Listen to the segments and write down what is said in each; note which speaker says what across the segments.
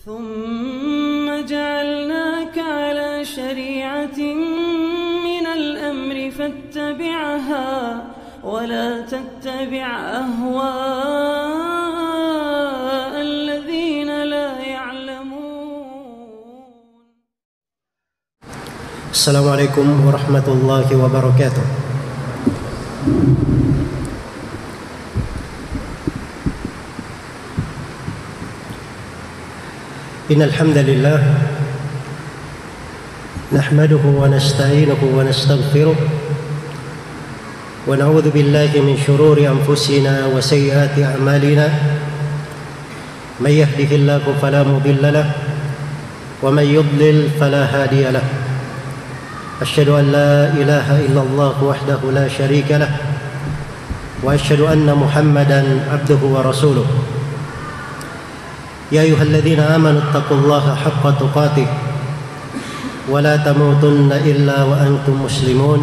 Speaker 1: ثم جعلناك على شريعة من الأمر فاتبعها ولا تتبع أهواء الذين لا يعلمون.
Speaker 2: السلام عليكم ورحمة الله وبركاته. إن الحمد لله نحمده ونستعينه ونستغفره ونعوذ بالله من شرور أنفسنا وسيئات أعمالنا من يهده الله فلا مضل له ومن يضلل فلا هادي له أشهد أن لا إله إلا الله وحده لا شريك له وأشهد أن محمدا عبده ورسوله. يا أيها الذين آمنوا اتقوا الله حق تقاته ولا تموتن إلا وأنتم مسلمون.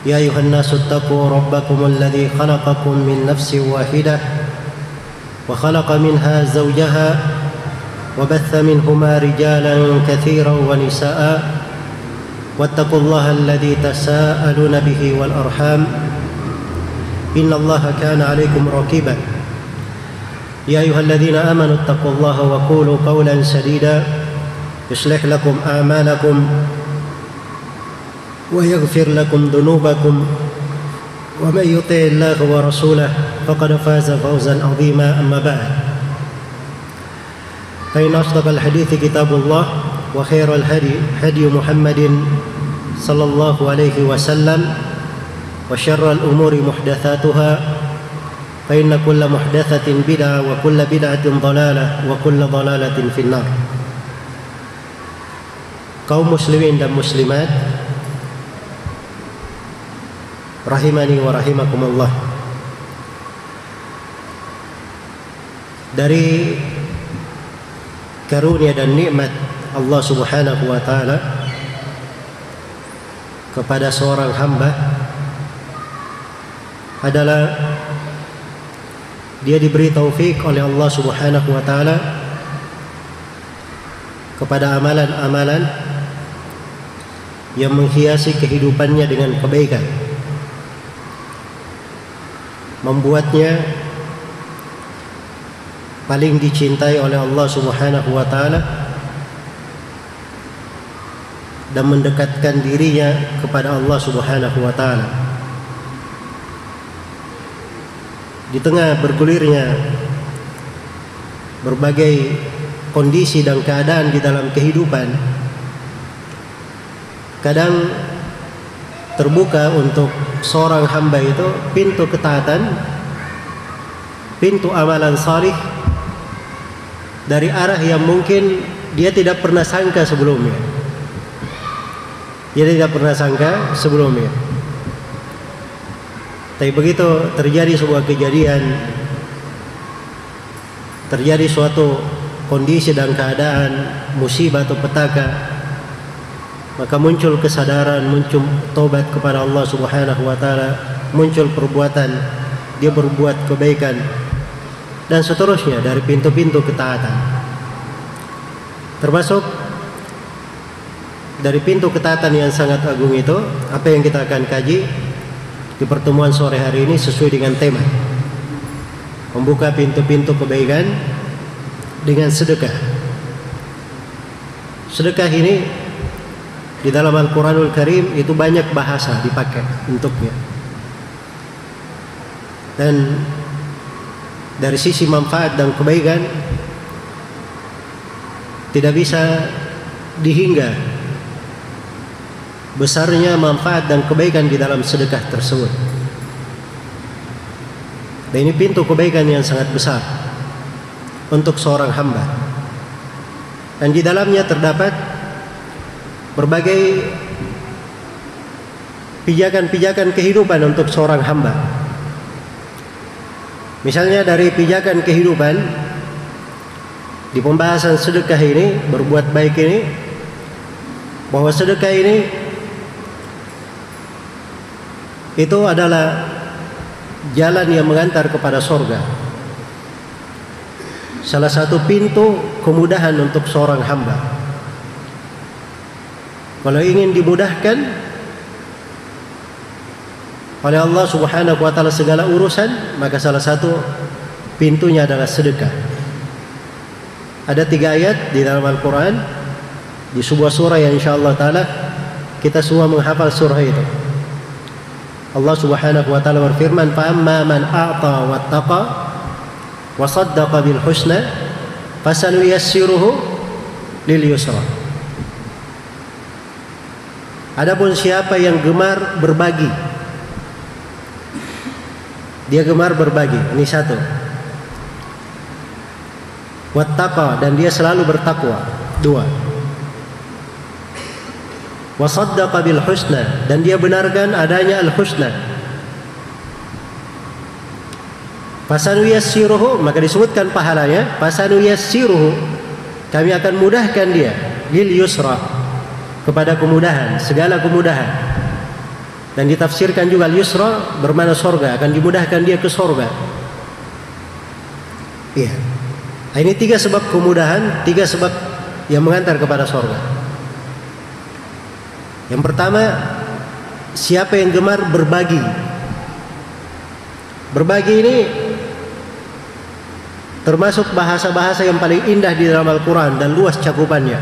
Speaker 2: يا أيها الناس اتقوا ربكم الذي خلقكم من نفس واحدة وخلق منها زوجها وبث منهما رجالا كثيرا ونساء واتقوا الله الذي تساءلون به والأرحام إن الله كان عليكم رقيبا. يا أيها الذين آمنوا اتقوا الله وقولوا قولا سديدا يصلح لكم أعمالكم ويغفر لكم ذنوبكم ومن يطع الله ورسوله فقد فاز فوزا عظيما. أما بعد فإن أصدق الحديث كتاب الله وخير الهدي هدي محمد صلى الله عليه وسلم وشر الأمور محدثاتها فإن كل محدثة بدعة وكل بدعة ضلالة وكل ضلالة في النار. Kaum muslimin dan muslimat rahimani wa rahimakumullah. Dari karunia dan nikmat Allah Subhanahu wa taala kepada seorang hamba adalah dia diberi taufik oleh Allah Subhanahu wa taala kepada amalan-amalan yang menghiasi kehidupannya dengan kebaikan, membuatnya paling dicintai oleh Allah Subhanahu wa taala dan mendekatkan dirinya kepada Allah Subhanahu wa taala. Di tengah bergulirnya berbagai kondisi dan keadaan di dalam kehidupan, kadang terbuka untuk seorang hamba itu pintu ketaatan, pintu amalan salih dari arah yang mungkin dia tidak pernah sangka sebelumnya. Dia tidak pernah sangka sebelumnya. Tapi begitu terjadi sebuah kejadian, terjadi suatu kondisi dan keadaan musibah atau petaka, maka muncul kesadaran, muncul taubat kepada Allah Subhanahu wa taala, muncul perbuatan, dia berbuat kebaikan dan seterusnya dari pintu-pintu ketaatan. Termasuk dari pintu ketaatan yang sangat agung itu, apa yang kita akan kaji di pertemuan sore hari ini sesuai dengan tema membuka pintu-pintu kebaikan dengan sedekah. Sedekah ini di dalam Al-Quranul Karim itu banyak bahasa dipakai untuknya, dan dari sisi manfaat dan kebaikan tidak bisa dihingga besarnya manfaat dan kebaikan di dalam sedekah tersebut. Dan ini pintu kebaikan yang sangat besar untuk seorang hamba. Dan di dalamnya terdapat berbagai pijakan-pijakan kehidupan untuk seorang hamba. Misalnya dari pijakan kehidupan di pembahasan sedekah ini, berbuat baik ini, bahwa sedekah ini itu adalah jalan yang mengantar kepada surga. salah satu pintu kemudahan untuk seorang hamba. Kalau ingin dimudahkan oleh Allah Subhanahu wa taala segala urusan, maka salah satu pintunya adalah sedekah. Ada 3 ayat di dalam Al-Quran, di sebuah surah yang insyaallah taala kita semua menghafal surah itu. Allah Subhanahu wa taala berfirman, "Fa amma man a'ta wattaqa wa saddaqa bil husna fasanuyassiruhu lil yusra." Adapun siapa yang gemar berbagi, dia gemar berbagi, ini satu. Wattaqa, dan dia selalu bertakwa, 2. Wasaddaqa bil husna, dan dia benarkan adanya al husna. Fasanuyassiruhu, maka disebutkan pahalanya, fasanuyassiruhu, kami akan mudahkan dia, lil yusra, kepada kemudahan, segala kemudahan. Dan ditafsirkan juga al yusra bermakna sorga, akan dimudahkan dia ke sorga. Iya. Ini 3 sebab kemudahan, 3 sebab yang mengantar kepada sorga. Yang pertama, siapa yang gemar berbagi. Berbagi ini termasuk bahasa-bahasa yang paling indah di dalam Al-Quran dan luas cakupannya.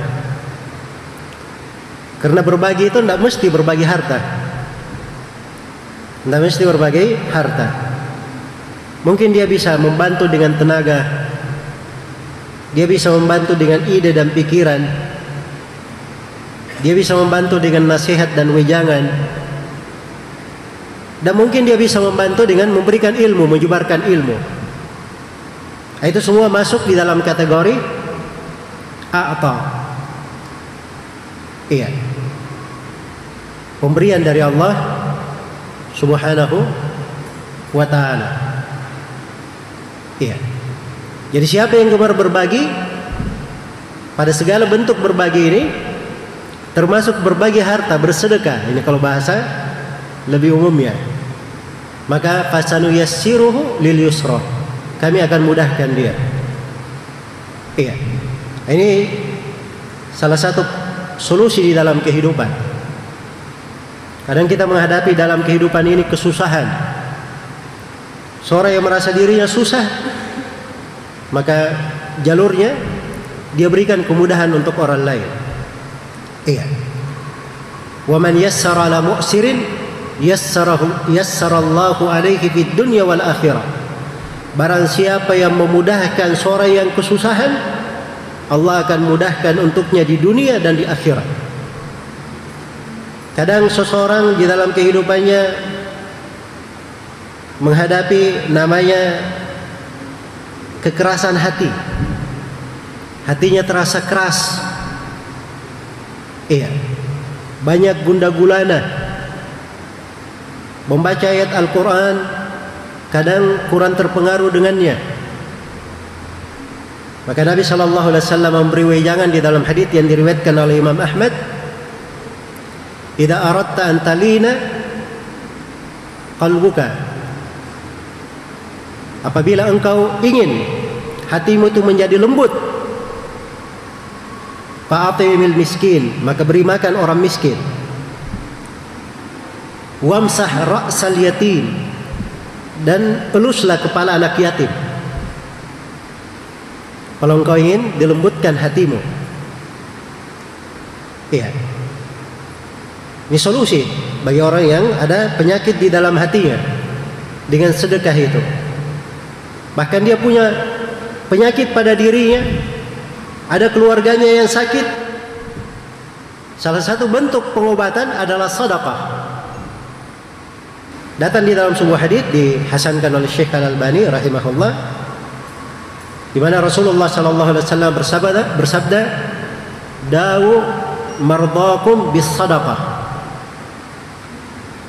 Speaker 2: Karena berbagi itu tidak mesti berbagi harta. Tidak mesti berbagi harta. Mungkin dia bisa membantu dengan tenaga, dia bisa membantu dengan ide dan pikiran, dia bisa membantu dengan nasihat dan wejangan, dan mungkin dia bisa membantu dengan memberikan ilmu, menyebarkan ilmu. Itu semua masuk di dalam kategori a'ta. Iya, pemberian dari Allah Subhanahu wa ta'ala. Iya. Jadi siapa yang gemar berbagi, pada segala bentuk berbagi ini, termasuk berbagi harta, bersedekah, ini kalau bahasa lebih umumnya, maka fasanuyassiruhu lil yusra, kami akan mudahkan dia. Iya. Ini salah satu solusi di dalam kehidupan. Kadang kita menghadapi dalam kehidupan ini kesusahan. Seorang yang merasa dirinya susah, maka jalurnya dia berikan kemudahan untuk orang lain. Iya. Wa man yassara ala mu'sirin yassarallahu alaihi fid dunya wal akhirah. Barang siapa yang memudahkan seorang yang kesusahan, Allah akan mudahkan untuknya di dunia dan di akhirat. Kadang seseorang di dalam kehidupannya menghadapi namanya kekerasan hati. Hatinya terasa keras. Iya. Banyak gundah gulana. Membaca ayat Al-Quran kadang kurang terpengaruh dengannya. Maka Nabi SAW memberi wejangan di dalam hadits yang diriwayatkan oleh Imam Ahmad, "Idza aradta an talina qalbuka." Apabila engkau ingin hatimu itu menjadi lembut, fa'atimil miskin, maka beri makan orang miskin. Wamsah ra'sal yatim, dan eluslah kepala anak yatim. Kalau engkau ingin dilembutkan hatimu. Iya. Ini solusi bagi orang yang ada penyakit di dalam hatinya dengan sedekah itu. Bahkan dia punya penyakit pada dirinya, ada keluarganya yang sakit. Salah satu bentuk pengobatan adalah sedekah. Datang di dalam sebuah hadits dihasankan oleh Syekh Al-Albani rahimahullah, di mana Rasulullah sallallahu alaihi wasallam bersabda, "Dawu mardhakum bis sadaqah."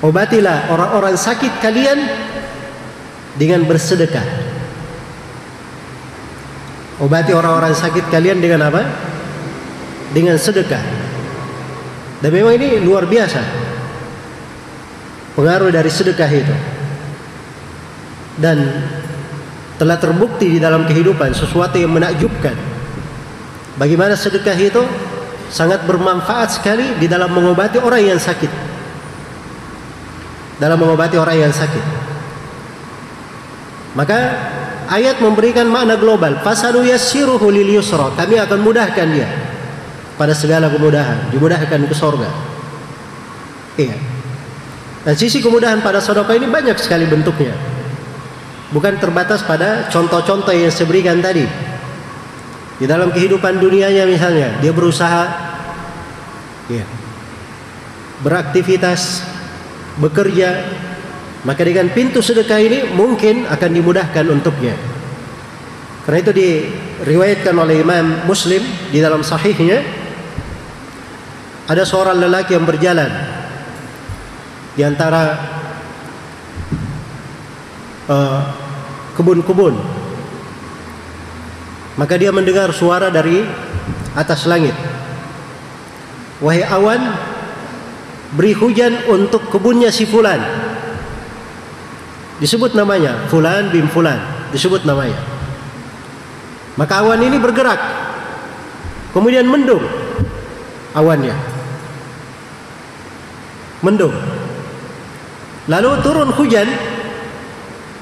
Speaker 2: Obatilah orang-orang sakit kalian dengan bersedekah. Obati orang-orang sakit kalian dengan apa? Dengan sedekah. Dan memang ini luar biasa pengaruh dari sedekah itu. Dan telah terbukti di dalam kehidupan, sesuatu yang menakjubkan. Bagaimana sedekah itu sangat bermanfaat sekali di dalam mengobati orang yang sakit. Dalam mengobati orang yang sakit. Maka ayat memberikan makna global. Fasanuyassiruhu lil yusra. Kami akan mudahkan dia pada segala kemudahan, dimudahkan ke surga. Iya. Dan sisi kemudahan pada sedekah ini banyak sekali bentuknya. Bukan terbatas pada contoh-contoh yang saya berikan tadi. Di dalam kehidupan dunianya misalnya, dia berusaha, ya, beraktivitas, bekerja, maka dengan pintu sedekah ini mungkin akan dimudahkan untuknya. Karena itu diriwayatkan oleh Imam Muslim di dalam sahihnya, ada seorang lelaki yang berjalan di antara kebun-kebun. Maka dia mendengar suara dari atas langit. Wahai awan, beri hujan untuk kebunnya si fulan. Disebut namanya, fulan bin fulan, disebut namanya. Maka awan ini bergerak, kemudian mendung awannya, mendung. Lalu turun hujan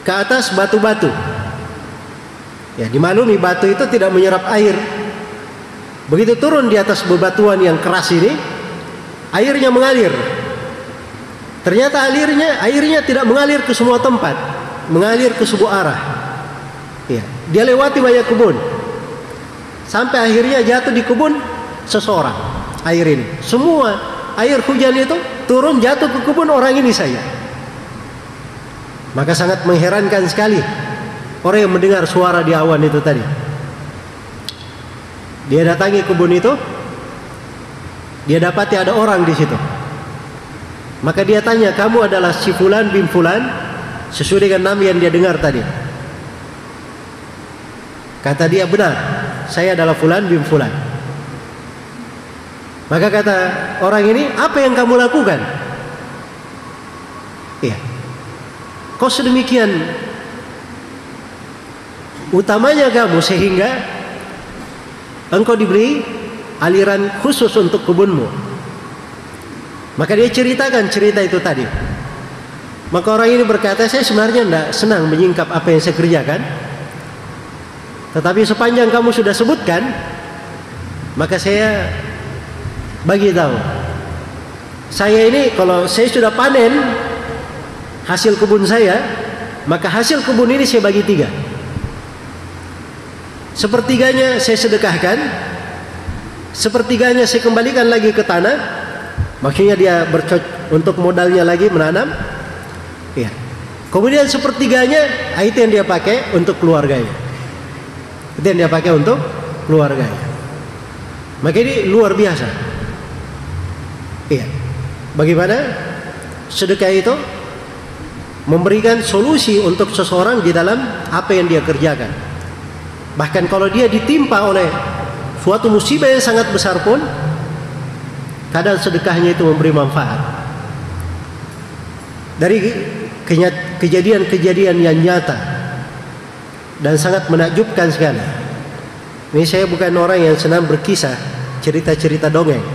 Speaker 2: ke atas batu-batu. Ya, dimaklumi batu itu tidak menyerap air. Begitu turun di atas bebatuan yang keras ini, airnya mengalir. Ternyata airnya tidak mengalir ke semua tempat, mengalir ke sebuah arah. Ya, dia lewati banyak kebun, sampai akhirnya jatuh di kebun seseorang. Air ini, semua air hujan itu turun jatuh ke kebun orang ini saja. Maka sangat mengherankan sekali orang yang mendengar suara di awan itu tadi. Dia datangi kebun itu, dia dapati ada orang di situ. Maka dia tanya, kamu adalah si fulan bin fulan, sesuai dengan nama yang dia dengar tadi. Kata dia, benar, saya adalah fulan bin fulan. Maka kata orang ini, apa yang kamu lakukan? Iya. Kok sedemikian utamanya kamu sehingga engkau diberi aliran khusus untuk kebunmu? Maka dia ceritakan cerita itu tadi. Maka orang ini berkata, saya sebenarnya tidak senang menyingkap apa yang saya kerjakan, tetapi sepanjang kamu sudah sebutkan, maka saya bagi tahu. Saya ini kalau saya sudah panen hasil kebun saya, maka hasil kebun ini saya bagi 3. Sepertiganya saya sedekahkan, sepertiganya saya kembalikan lagi ke tanah. Maksudnya dia untuk modalnya lagi menanam. Ya. Kemudian sepertiganya itu yang dia pakai untuk keluarganya. Itu yang dia pakai untuk keluarganya. Maka ini luar biasa. Iya. Bagaimana sedekah itu memberikan solusi untuk seseorang di dalam apa yang dia kerjakan. Bahkan kalau dia ditimpa oleh suatu musibah yang sangat besar pun, kadang sedekahnya itu memberi manfaat. Dari kejadian-kejadian yang nyata dan sangat menakjubkan sekali. Ini saya bukan orang yang senang berkisah, cerita-cerita dongeng.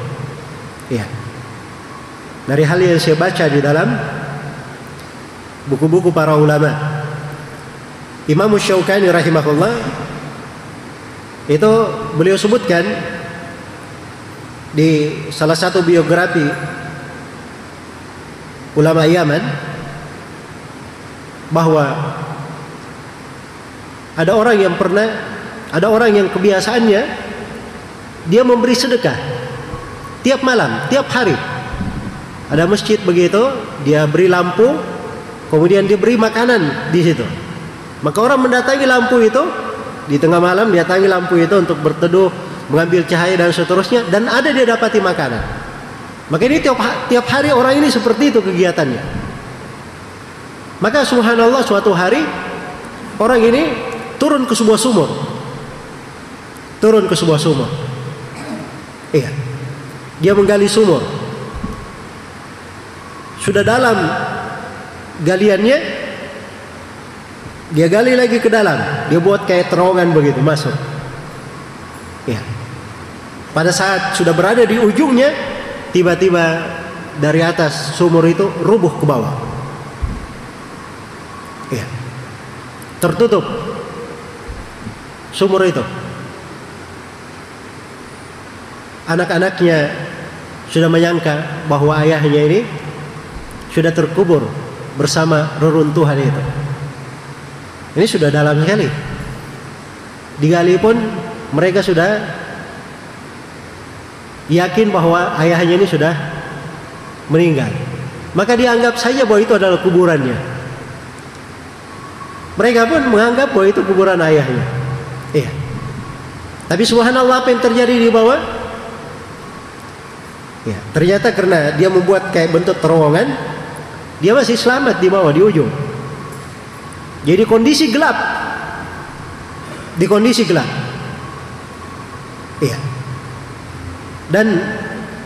Speaker 2: Ya. Dari hal yang saya baca di dalam buku-buku para ulama. Imam Syaukani rahimahullah itu beliau sebutkan di salah satu biografi ulama Yaman bahwa ada orang yang kebiasaannya dia memberi sedekah tiap malam, tiap hari. Ada masjid begitu, dia beri lampu, kemudian dia beri makanan di situ. Maka orang mendatangi lampu itu di tengah malam, dia datangi lampu itu untuk berteduh, mengambil cahaya dan seterusnya, dan ada dia dapati makanan. Maka ini tiap hari orang ini seperti itu kegiatannya. Maka subhanallah suatu hari orang ini turun ke sebuah sumur. Iya. Dia menggali sumur. Sudah dalam galiannya, Dia gali lagi ke dalam, dia buat kayak terowongan begitu masuk. Ya. Pada saat sudah berada di ujungnya, tiba-tiba dari atas sumur itu rubuh ke bawah. Ya. Tertutup sumur itu. Anak-anaknya sudah menyangka bahwa ayahnya ini sudah terkubur bersama reruntuhan itu. Ini sudah dalam sekali. Digali pun mereka sudah yakin bahwa ayahnya ini sudah meninggal. Maka dianggap saja bahwa itu adalah kuburannya. Mereka pun menganggap bahwa itu kuburan ayahnya. Iya. Tapi subhanallah, apa yang terjadi di bawah? Ya, ternyata karena dia membuat kayak bentuk terowongan, dia masih selamat di bawah, di ujung. Jadi kondisi gelap. Di kondisi gelap. Iya. Dan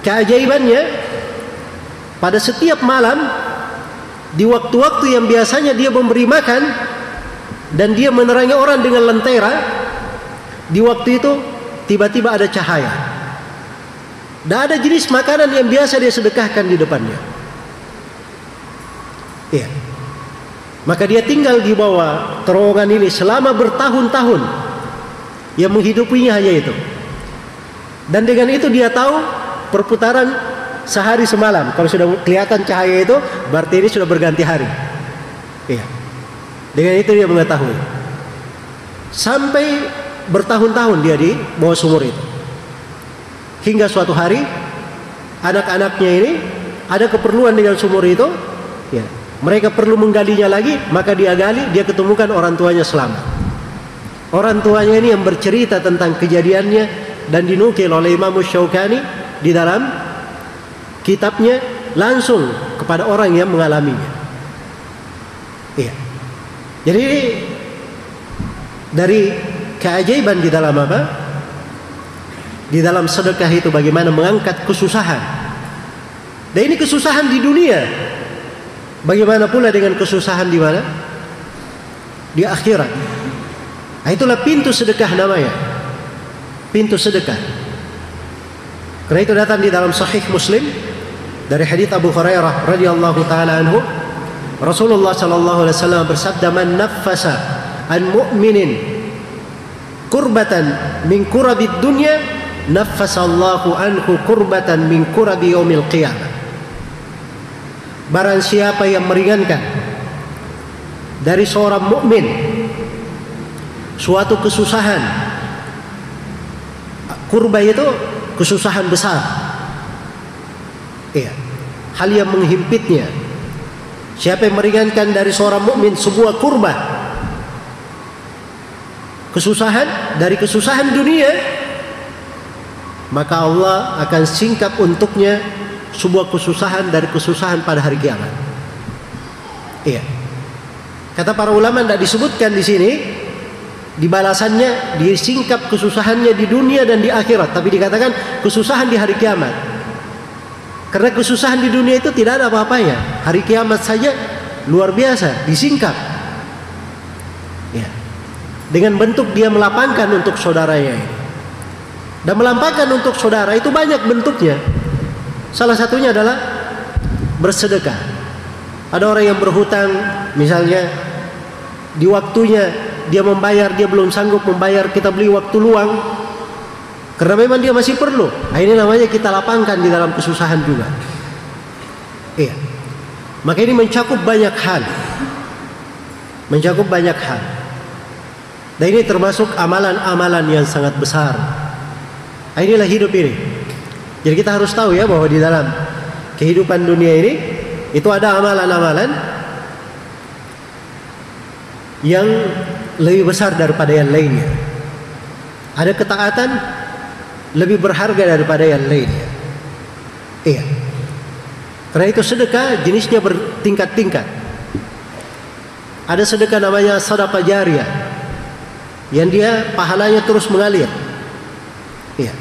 Speaker 2: keajaibannya, pada setiap malam, di waktu-waktu yang biasanya dia memberi makan dan dia menerangi orang dengan lentera, di waktu itu tiba-tiba ada cahaya. Dan ada jenis makanan yang biasa dia sedekahkan di depannya. Iya. Maka dia tinggal di bawah terowongan ini selama bertahun-tahun. Yang menghidupinya hanya itu. Dan dengan itu dia tahu perputaran sehari semalam. Kalau sudah kelihatan cahaya itu, berarti ini sudah berganti hari. Iya. Dengan itu dia mengetahui. Sampai bertahun-tahun dia di bawah sumur itu. Hingga suatu hari anak-anaknya ini ada keperluan dengan sumur itu, ya, mereka perlu menggalinya lagi, maka dia gali, dia ketemukan orang tuanya selamat. Orang tuanya ini yang bercerita tentang kejadiannya dan dinukil oleh Imam Syaukani di dalam kitabnya langsung kepada orang yang mengalaminya. Iya. Jadi dari keajaiban di dalam apa? Di dalam sedekah itu bagaimana mengangkat kesusahan. Dan ini kesusahan di dunia. Bagaimana pula dengan kesusahan di mana? Di akhirat. Nah, itulah pintu sedekah namanya. Pintu sedekah. Karena itu datang di dalam Sahih Muslim dari hadits Abu Hurairah radhiyallahu taala anhu, Rasulullah sallallahu alaihi wasallam bersabda, "Man naffasa an mu'minin kurbatan min kurabid dunya, naffasallahu anhu kurbatan min kurabi yaumil qiyamah." Barang siapa yang meringankan dari seorang mukmin suatu kesusahan, kurba itu kesusahan besar, iya, hal yang menghimpitnya. Siapa yang meringankan dari seorang mukmin sebuah kurba, kesusahan dari kesusahan dunia, maka Allah akan singkap untuknya sebuah kesusahan dari kesusahan pada hari kiamat. Iya. Kata para ulama tidak disebutkan di sini, di balasannya disingkap kesusahannya di dunia dan di akhirat, tapi dikatakan kesusahan di hari kiamat. Karena kesusahan di dunia itu tidak ada apa-apanya. Hari kiamat saja luar biasa, disingkap. Ya. Dengan bentuk dia melapangkan untuk saudaranya ini. Dan melampangkan untuk saudara itu banyak bentuknya. Salah satunya adalah bersedekah. Ada orang yang berhutang, misalnya di waktunya dia membayar, dia belum sanggup membayar, kita beli waktu luang karena memang dia masih perlu. Nah, ini namanya kita lapangkan di dalam kesusahan juga. Iya. Maka ini mencakup banyak hal. Mencakup banyak hal. Dan ini termasuk amalan-amalan yang sangat besar. Nah, inilah hidup ini. Jadi kita harus tahu ya bahwa di dalam kehidupan dunia ini itu ada amalan-amalan yang lebih besar daripada yang lainnya. Ada ketaatan lebih berharga daripada yang lainnya. Iya. Karena itu sedekah jenisnya bertingkat-tingkat. Ada sedekah namanya sedekah jariyah, yang dia pahalanya terus mengalir. Iya.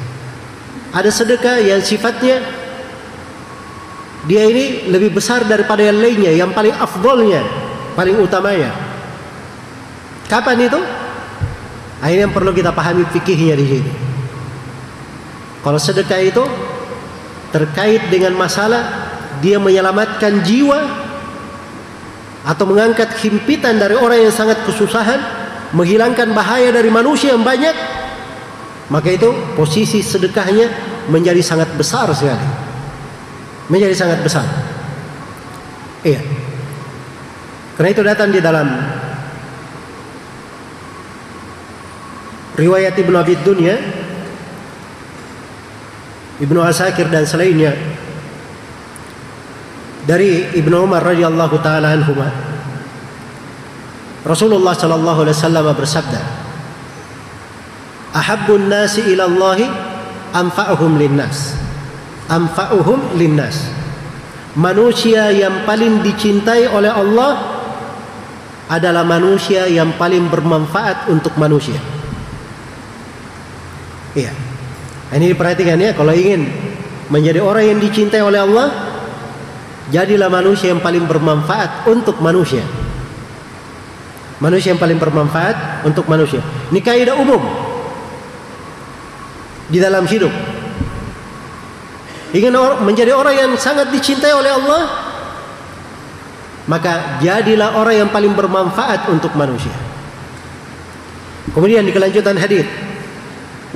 Speaker 2: Ada sedekah yang sifatnya dia ini lebih besar daripada yang lainnya, yang paling afdolnya, paling utamanya. Kapan itu? Ini yang perlu kita pahami fikihnya di sini. Kalau sedekah itu terkait dengan masalah dia menyelamatkan jiwa atau mengangkat himpitan dari orang yang sangat kesusahan, menghilangkan bahaya dari manusia yang banyak, maka itu posisi sedekahnya menjadi sangat besar sekali. Menjadi sangat besar. Iya. Karena itu datang di dalam riwayat Ibnu Abi Dunya, Ibnu Asakir dan selainnya dari Ibnu Umar radhiyallahu taala anhuma, Rasulullah sallallahu alaihi wasallam bersabda, "Ahabbun nasi ila Allahi anfa'uhum linnas." Anfa'uhum linnas. Manusia yang paling dicintai oleh Allah adalah manusia yang paling bermanfaat untuk manusia. Iya. Ini diperhatikan ya, kalau ingin menjadi orang yang dicintai oleh Allah, jadilah manusia yang paling bermanfaat untuk manusia. Manusia yang paling bermanfaat untuk manusia. Ini kaidah umum di dalam hidup. Ingin menjadi orang yang sangat dicintai oleh Allah, maka jadilah orang yang paling bermanfaat untuk manusia. Kemudian di kelanjutan hadis,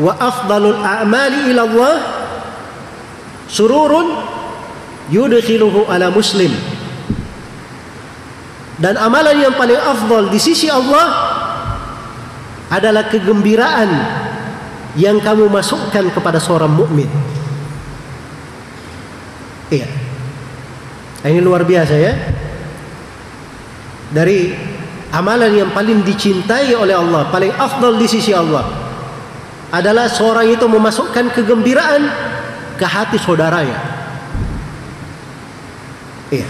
Speaker 2: wa afdalul a'mali ila Allah sururun yudkhiluhu ala muslim. Dan amalan yang paling afdal di sisi Allah adalah kegembiraan yang kamu masukkan kepada seorang mukmin. Iya. Ini luar biasa ya. Dari amalan yang paling dicintai oleh Allah, paling afdal di sisi Allah, adalah seorang itu memasukkan kegembiraan ke hati saudaranya. Iya.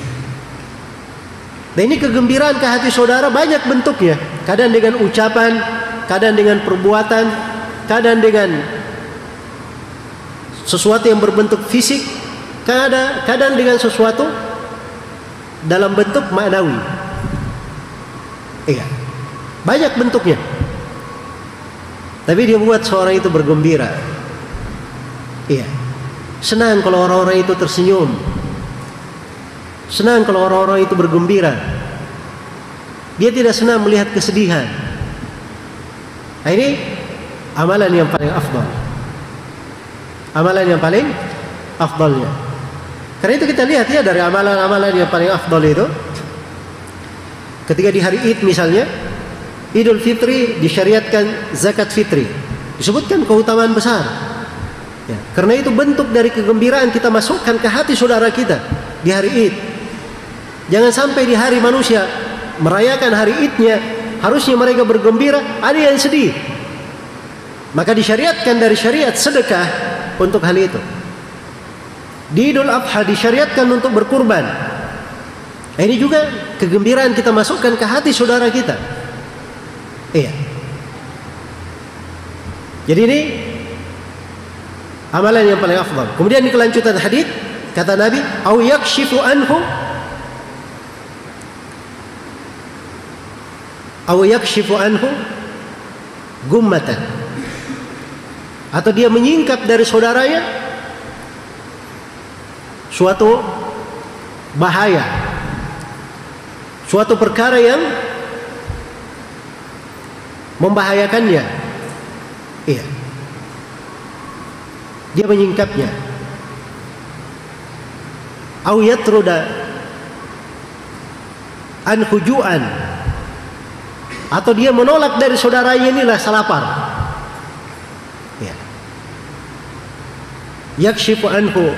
Speaker 2: Dan ini kegembiraan ke hati saudara banyak bentuknya. Kadang dengan ucapan, kadang dengan perbuatan, kadang dengan sesuatu yang berbentuk fisik, kadang dengan sesuatu dalam bentuk maknawi. Iya. Banyak bentuknya. Tapi dia buat seorang itu bergembira. Iya. Senang kalau orang-orang itu tersenyum. Senang kalau orang-orang itu bergembira. Dia tidak senang melihat kesedihan. Nah, ini amalan yang paling afdal. Amalan yang paling afdalnya. Karena itu kita lihat ya, dari amalan-amalan yang paling afdal itu, ketika di hari Id misalnya, Idul Fitri disyariatkan zakat fitri, disebutkan keutamaan besar ya, karena itu bentuk dari kegembiraan kita masukkan ke hati saudara kita di hari Id. Jangan sampai di hari manusia merayakan hari Idnya, harusnya mereka bergembira, ada yang sedih. Maka disyariatkan dari syariat sedekah untuk hal itu. Di Idul Adha disyariatkan untuk berkurban. Nah, ini juga kegembiraan kita masukkan ke hati saudara kita. Iya. Jadi ini amalan yang paling afdal. Kemudian di kelanjutan hadis kata Nabi, "Au yakshifu anhu gummatan." Atau dia menyingkap dari saudaranya suatu bahaya, suatu perkara yang membahayakannya. Iya. Dia menyingkapnya. Au yatruda an hujuan, atau dia menolak dari saudaranya ini rasa lapar. Ya. Yakshifu anhu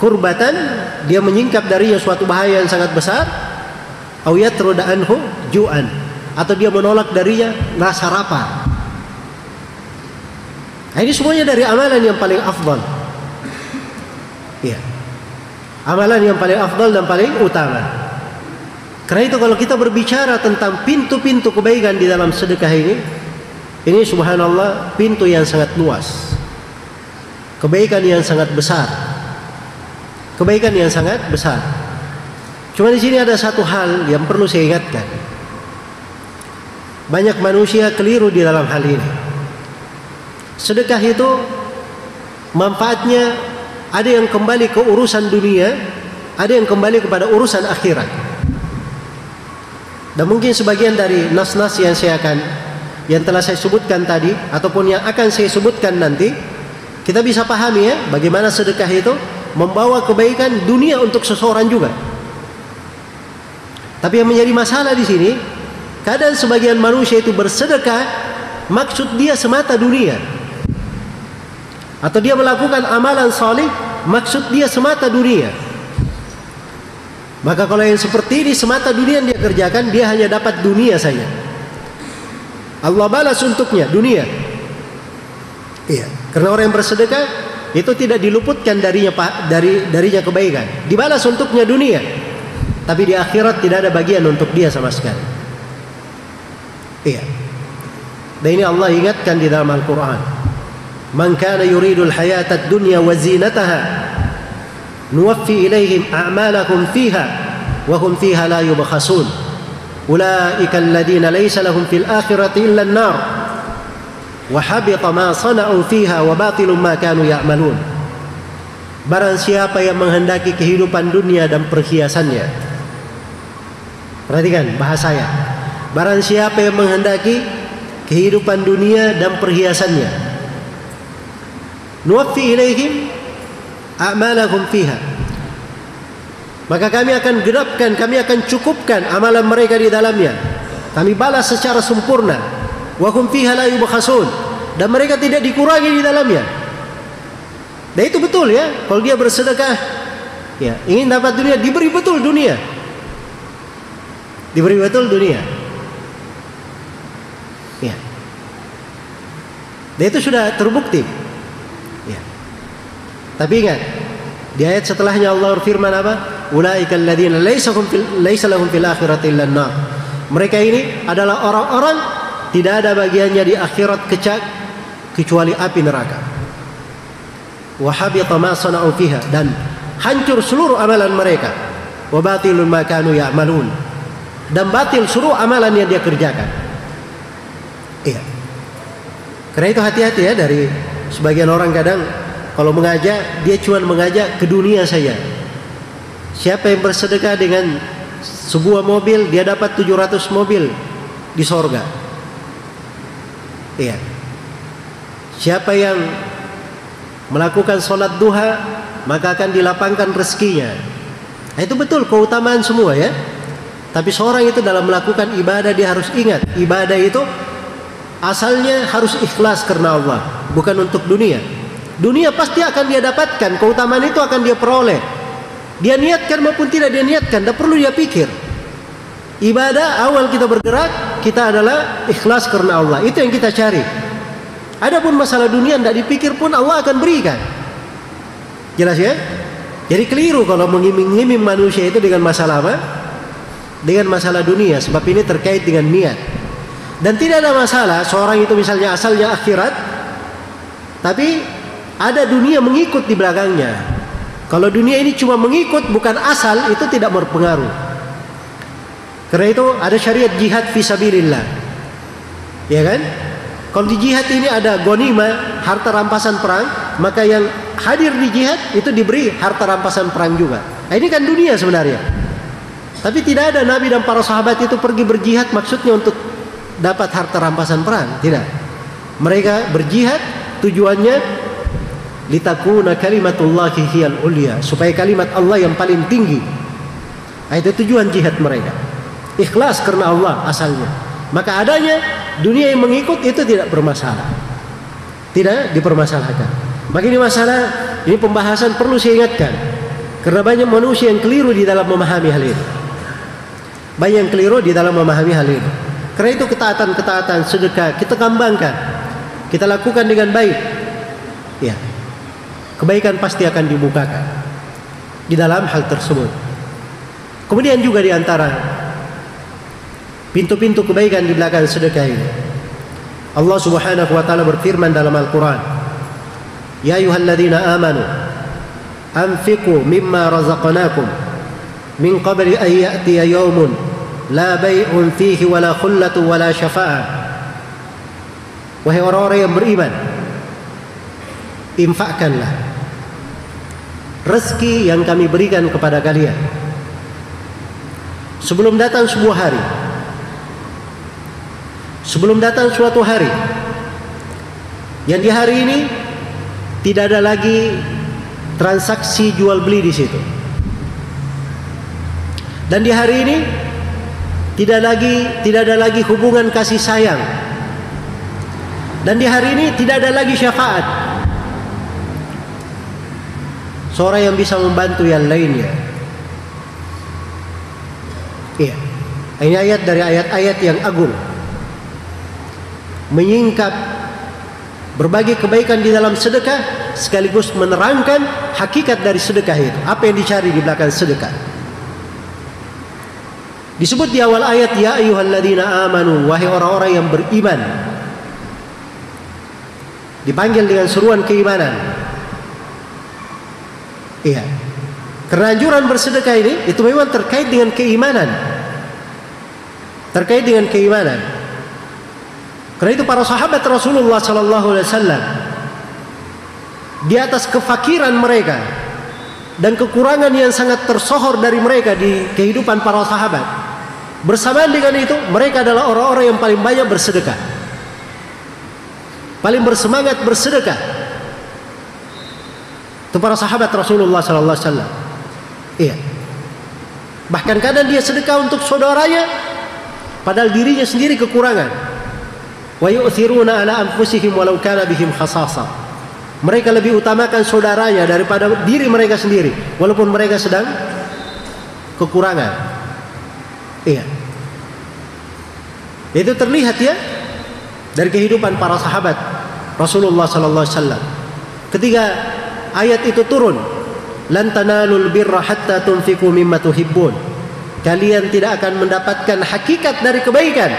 Speaker 2: kurbatan, dia menyingkap darinya suatu bahaya yang sangat besar. Au yatruda anhu ju'an, atau dia menolak darinya rasa lapar. Nah, ini semuanya dari amalan yang paling afdal. Ya. Amalan yang paling afdal dan paling utama. Karena itu kalau kita berbicara tentang pintu-pintu kebaikan di dalam sedekah ini subhanallah pintu yang sangat luas. Kebaikan yang sangat besar. Kebaikan yang sangat besar. Cuma di sini ada satu hal yang perlu saya ingatkan. Banyak manusia keliru di dalam hal ini. Sedekah itu manfaatnya ada yang kembali ke urusan dunia, ada yang kembali kepada urusan akhirat. Dan mungkin sebagian dari nas-nas yang telah saya sebutkan tadi ataupun yang akan saya sebutkan nanti, kita bisa pahami ya bagaimana sedekah itu membawa kebaikan dunia untuk seseorang juga. Tapi yang menjadi masalah di sini, kadang sebagian manusia itu bersedekah maksud dia semata dunia, atau dia melakukan amalan salih maksud dia semata dunia. Maka kalau yang seperti ini semata dunia yang dia kerjakan, dia hanya dapat dunia saja. Allah balas untuknya dunia. Iya, karena orang yang bersedekah itu tidak diluputkan darinya kebaikan, dibalas untuknya dunia, tapi di akhirat tidak ada bagian untuk dia sama sekali. Iya. Dan ini Allah ingatkan di dalam Al-Quran, man kana yuridul hayatad dunya wa zinataha nuwaffi ilaihim a'malahum fiha wa hum fiha la yubkhasun ulaika alladhina laysa lahum fil akhirati illa an-nar wa habita ma sana'u fiha wa batilun ma kanu ya'malun. Barang siapa yang menghendaki kehidupan dunia dan perhiasannya, perhatikan bahasanya, barang siapa yang menghendaki kehidupan dunia dan perhiasannya, nuwaffi ilaihim a'malahum fiha, maka kami akan genapkan, kami akan cukupkan amalan mereka di dalamnya, kami balas secara sempurna. Wa hum fiha la yubkhasun, dan mereka tidak dikurangi di dalamnya. Dan itu betul ya, kalau dia bersedekah ya ingin dapat dunia, diberi betul dunia, diberi betul dunia ya. Dan itu sudah terbukti ya. Tapi ingat, di ayat setelahnya Allah berfirman apa? Ulaika alladzina laysa lahum fil akhirati illa an-nar. Mereka ini adalah orang-orang tidak ada bagiannya di akhirat kecuali api neraka. Wa habita ma sana'u fiha, dan hancur seluruh amalan mereka. Wa batilun ma kanu ya'malun, dan batil seluruh amalan yang dia kerjakan. Iya. Karena itu hati-hati ya dari sebagian orang, kadang kalau mengajak dia cuma mengajak ke dunia saja. Siapa yang bersedekah dengan sebuah mobil, dia dapat 700 mobil di sorga. Iya. Siapa yang melakukan sholat duha, maka akan dilapangkan rezekinya. Nah, itu betul keutamaan semua ya. Tapi seorang itu dalam melakukan ibadah, dia harus ingat, ibadah itu asalnya harus ikhlas karena Allah, bukan untuk dunia. Dunia pasti akan dia dapatkan, keutamaan itu akan dia peroleh. Dia niatkan maupun tidak dia niatkan, tidak perlu dia pikir. Ibadah awal kita bergerak, kita adalah ikhlas karena Allah. Itu yang kita cari. Adapun masalah dunia tidak dipikir pun Allah akan berikan. Jelas ya? Jadi keliru kalau mengiming-iming manusia itu dengan masalah apa? Dengan masalah dunia, sebab ini terkait dengan niat. Dan tidak ada masalah seorang itu misalnya asalnya akhirat, tapi ada dunia mengikut di belakangnya. Kalau dunia ini cuma mengikut bukan asal, itu tidak berpengaruh. Karena itu ada syariat jihad fisabilillah, ya kan? Kalau di jihad ini ada ghanimah, harta rampasan perang, maka yang hadir di jihad itu diberi harta rampasan perang juga. Nah, ini kan dunia sebenarnya. Tapi tidak ada Nabi dan para sahabat itu pergi berjihad maksudnya untuk dapat harta rampasan perang, tidak. Mereka berjihad tujuannya litakuna kalimatullahi hiyal ulya, supaya kalimat Allah yang paling tinggi. Nah, itu tujuan jihad mereka. Ikhlas karena Allah asalnya. Maka adanya dunia yang mengikut itu tidak bermasalah, tidak dipermasalahkan. Maka ini masalah, ini pembahasan perlu saya ingatkan, karena banyak manusia yang keliru di dalam memahami hal ini. Banyak yang keliru di dalam memahami hal ini. Karena itu ketaatan-ketaatan sedekah kita kembangkan, kita lakukan dengan baik, ya, kebaikan pasti akan dibukakan di dalam hal tersebut. Kemudian juga di antara pintu-pintu kebaikan di belakang sedekah ini, Allah Subhanahu wa taala berfirman dalam Al-Qur'an, "Ya ayyuhalladzina amanu anfiqu mimma razaqnakum min qabli an ya'tiya yawmun la bai'un fihi wala khullatu wala syafa'ah. Wahai orang-orang yang beriman, infakkanlah rezeki yang kami berikan kepada kalian sebelum datang sebuah hari, sebelum datang suatu hari yang di hari ini tidak ada lagi transaksi jual beli di situ. Dan di hari ini tidak ada lagi hubungan kasih sayang. Dan di hari ini tidak ada lagi syafaat. Seorang yang bisa membantu yang lainnya. Iya. Ini ayat dari ayat-ayat yang agung, menyingkap berbagai kebaikan di dalam sedekah sekaligus menerangkan hakikat dari sedekah itu. Apa yang dicari di belakang sedekah? Disebut di awal ayat, ya ayyuhalladzina amanu, wahai orang-orang yang beriman. Dipanggil dengan seruan keimanan. Iya. Karena anjuran bersedekah ini itu memang terkait dengan keimanan. Terkait dengan keimanan. Karena itu para sahabat Rasulullah sallallahu alaihi wasallam di atas kefakiran mereka dan kekurangan yang sangat tersohor dari mereka di kehidupan para sahabat, bersamaan dengan itu mereka adalah orang-orang yang paling banyak bersedekah, paling bersemangat bersedekah. Itu para sahabat Rasulullah sallallahu alaihi wasallam. Iya. Bahkan kadang dia sedekah untuk saudaranya padahal dirinya sendiri kekurangan. Wa yu'thiruna ala anfusihim walau kana bihim khasasah. Mereka lebih utamakan saudaranya daripada diri mereka sendiri walaupun mereka sedang kekurangan. Iya. Itu terlihat ya dari kehidupan para sahabat Rasulullah sallallahu alaihi wasallam. Ketika ayat itu turun, lan tanalul birra hatta tunfiqu mimma tuhibbun. Kalian tidak akan mendapatkan hakikat dari kebaikan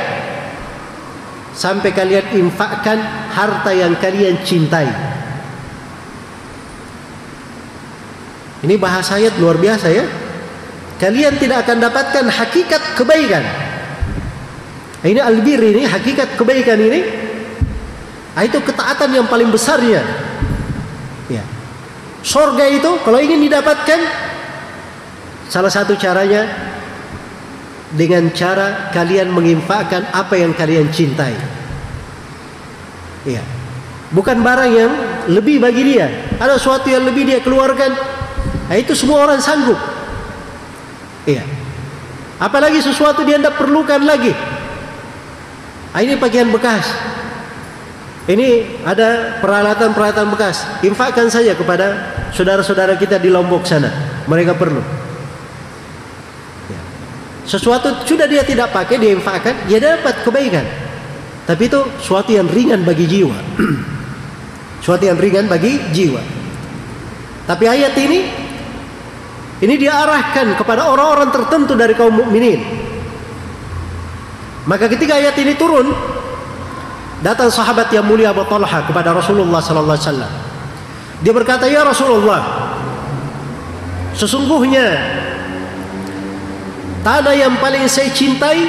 Speaker 2: sampai kalian infakkan harta yang kalian cintai. Ini bahasa ayat luar biasa ya. Kalian tidak akan dapatkan hakikat kebaikan. Ini albir, ini hakikat kebaikan ini. Itu ketaatan yang paling besarnya. Ya. Surga itu kalau ingin didapatkan, salah satu caranya dengan cara kalian menginfakkan apa yang kalian cintai. Ya. Bukan barang yang lebih bagi dia. Ada sesuatu yang lebih dia keluarkan. Itu semua orang sanggup. Iya. Apalagi sesuatu dia tidak perlukan lagi. Ini pakaian bekas. Ini ada peralatan-peralatan bekas. Infakkan saja kepada saudara-saudara kita di Lombok sana. Mereka perlu. Ya. Sesuatu sudah dia tidak pakai, dia infakkan, dia dapat kebaikan. Tapi itu sesuatu yang ringan bagi jiwa. Sesuatu yang ringan bagi jiwa. Tapi ayat ini diarahkan kepada orang-orang tertentu dari kaum mukminin. Maka ketika ayat ini turun, datang sahabat yang mulia Abu Talha kepada Rasulullah sallallahu alaihi wasallam. Dia berkata, "Ya Rasulullah, sesungguhnya tanah yang paling saya cintai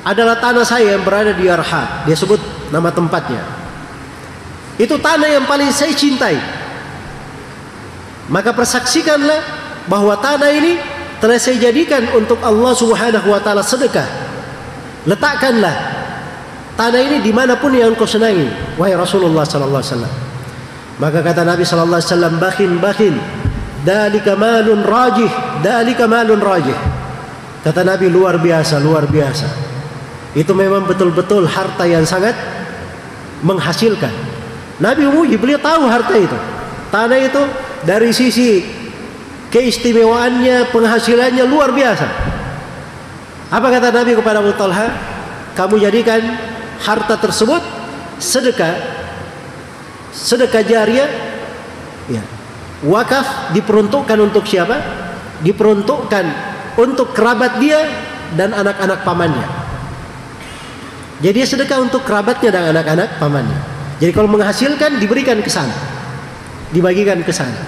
Speaker 2: adalah tanah saya yang berada di Arha." Dia sebut nama tempatnya. Itu tanah yang paling saya cintai. Maka persaksikanlah bahwa tanah ini telah saya jadikan untuk Allah Subhanahu wa taala sedekah. Letakkanlah tanah ini dimanapun yang kau senangi, wahai Rasulullah sallallahu alaihi wasallam. Maka kata Nabi sallallahu alaihi wasallam, "Bakhin, dalika malun rajih, dalika malun rajih." Kata Nabi, luar biasa. Itu memang betul-betul harta yang sangat menghasilkan. Nabi memuji, beliau tahu harta itu. Tanah itu dari sisi keistimewaannya, penghasilannya luar biasa. Apa kata Nabi kepada Abu Talha? Kamu jadikan harta tersebut sedekah jariah, ya. Wakaf diperuntukkan untuk siapa? Diperuntukkan untuk kerabat dia dan anak-anak pamannya. Jadi dia sedekah untuk kerabatnya dan anak-anak pamannya. Jadi kalau menghasilkan diberikan ke sana, dibagikan ke sana.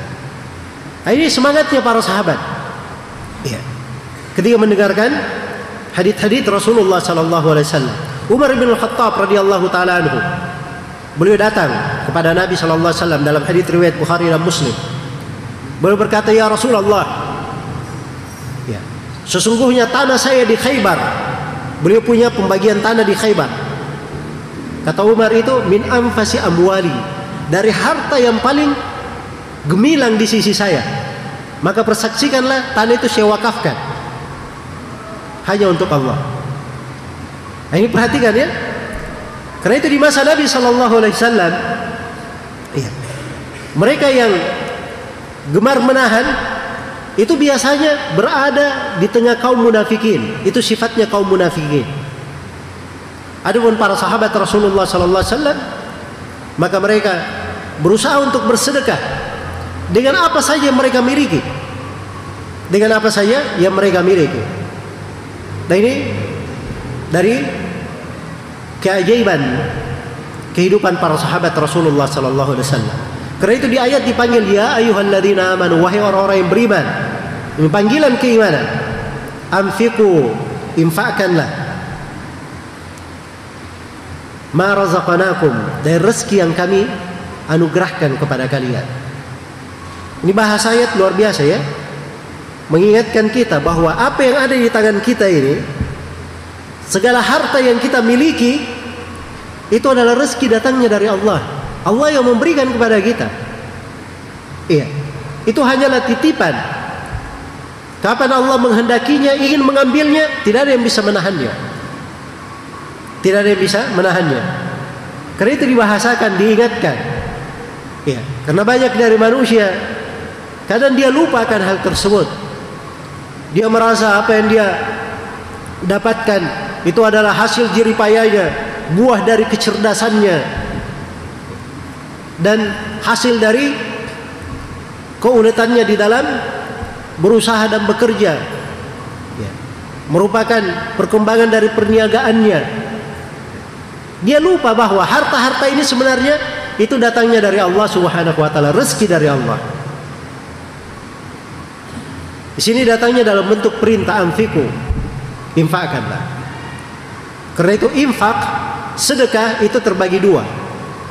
Speaker 2: Ini semangatnya para sahabat. Ya. Ketika mendengarkan hadits Rasulullah sallallahu alaihi wasallam. Umar bin Al-Khattab radhiyallahu taala anhu, beliau datang kepada Nabi sallallahu alaihi wasallam dalam hadits riwayat Bukhari dan Muslim. Beliau berkata, "Ya Rasulullah, ya, sesungguhnya tanah saya di Khaybar." Beliau punya pembagian tanah di Khaybar. Kata Umar, itu min anfasi amwali, dari harta yang paling gemilang di sisi saya. Maka persaksikanlah tanah itu saya wakafkan hanya untuk Allah. Nah, ini perhatikan ya. Karena itu di masa Nabi sallallahu alaihi wasallam, ya, mereka yang gemar menahan itu biasanya berada di tengah kaum munafikin. Itu sifatnya kaum munafikin. Adapun para sahabat Rasulullah sallallahu alaihi wasallam, maka mereka berusaha untuk bersedekah dengan apa saja yang mereka miliki. Dengan apa saja yang mereka miliki. Nah, ini dari keajaiban kehidupan para sahabat Rasulullah sallallahu alaihi wasallam. Karena itu di ayat dipanggil ya ayyuhalladzina amanu, wahai orang-orang yang beriman. Ini panggilan keimanan. Anfiqu, infakkanlah ma razaqnakum, dari rezeki yang kami anugerahkan kepada kalian. Ini bahasa ayat luar biasa ya. Mengingatkan kita bahwa apa yang ada di tangan kita ini, segala harta yang kita miliki, itu adalah rezeki datangnya dari Allah. Allah yang memberikan kepada kita. Iya, itu hanyalah titipan. Kapan Allah menghendakinya, ingin mengambilnya, tidak ada yang bisa menahannya. Tidak ada yang bisa menahannya. Karena itu dibahasakan, diingatkan. Iya, karena banyak dari manusia kadang dia lupa akan hal tersebut. Dia merasa apa yang dia dapatkan itu adalah hasil jeripayanya, buah dari kecerdasannya, dan hasil dari keuletannya di dalam berusaha dan bekerja, ya, merupakan perkembangan dari perniagaannya. Dia lupa bahwa harta-harta ini sebenarnya itu datangnya dari Allah Subhanahu wa taala, rezeki dari Allah. Di sini datangnya dalam bentuk perintah, anfiqu, infakkanlah. Karena itu infak, sedekah itu terbagi dua.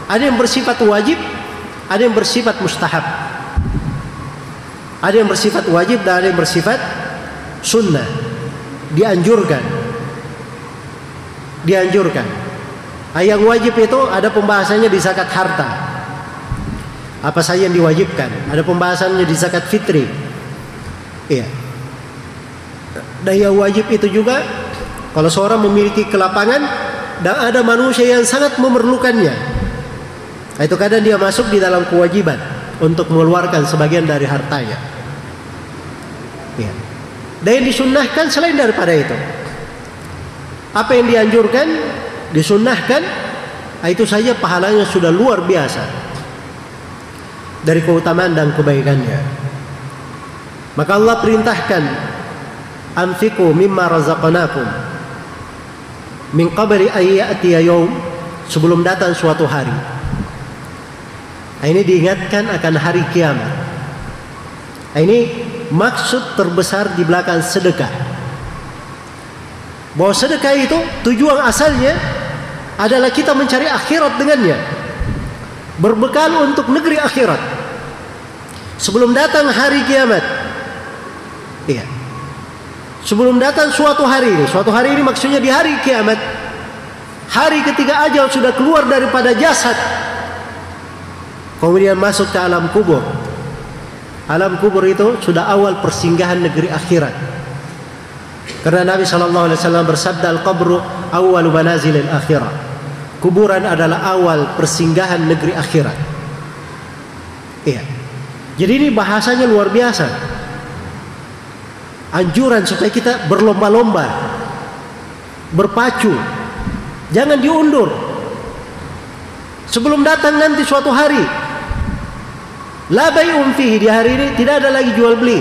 Speaker 2: Ada yang bersifat wajib, ada yang bersifat mustahab. Ada yang bersifat wajib dan ada yang bersifat sunnah. Dianjurkan. Dianjurkan. Yang wajib itu ada pembahasannya di zakat harta. Apa saja yang diwajibkan? Ada pembahasannya di zakat fitri. Iya. Dan yang wajib itu juga kalau seorang memiliki kelapangan dan ada manusia yang sangat memerlukannya, itu kadang dia masuk di dalam kewajiban untuk mengeluarkan sebagian dari hartanya. Iya. Dan yang disunnahkan selain daripada itu, apa yang dianjurkan, disunnahkan, itu saja pahalanya sudah luar biasa dari keutamaan dan kebaikannya. Maka Allah perintahkan, anfiqu mimma razaqnakum min qabli ay ya'tiya yaum, sebelum datang suatu hari. Nah, ini diingatkan akan hari kiamat. Nah, ini maksud terbesar di belakang sedekah. Bahwa sedekah itu tujuan asalnya adalah kita mencari akhirat dengannya, berbekal untuk negeri akhirat sebelum datang hari kiamat. Iya. Sebelum datang suatu hari ini. Suatu hari ini maksudnya di hari kiamat. Hari ketika ajal sudah keluar daripada jasad, kemudian masuk ke alam kubur. Alam kubur itu sudah awal persinggahan negeri akhirat. Karena Nabi SAW bersabda, al-qabru awwalu manazilil akhirah. Kuburan adalah awal persinggahan negeri akhirat. Iya. Jadi ini bahasanya luar biasa. Anjuran supaya kita berlomba-lomba, berpacu, jangan diundur. Sebelum datang nanti suatu hari, la bai'un fihi, di hari ini tidak ada lagi jual beli.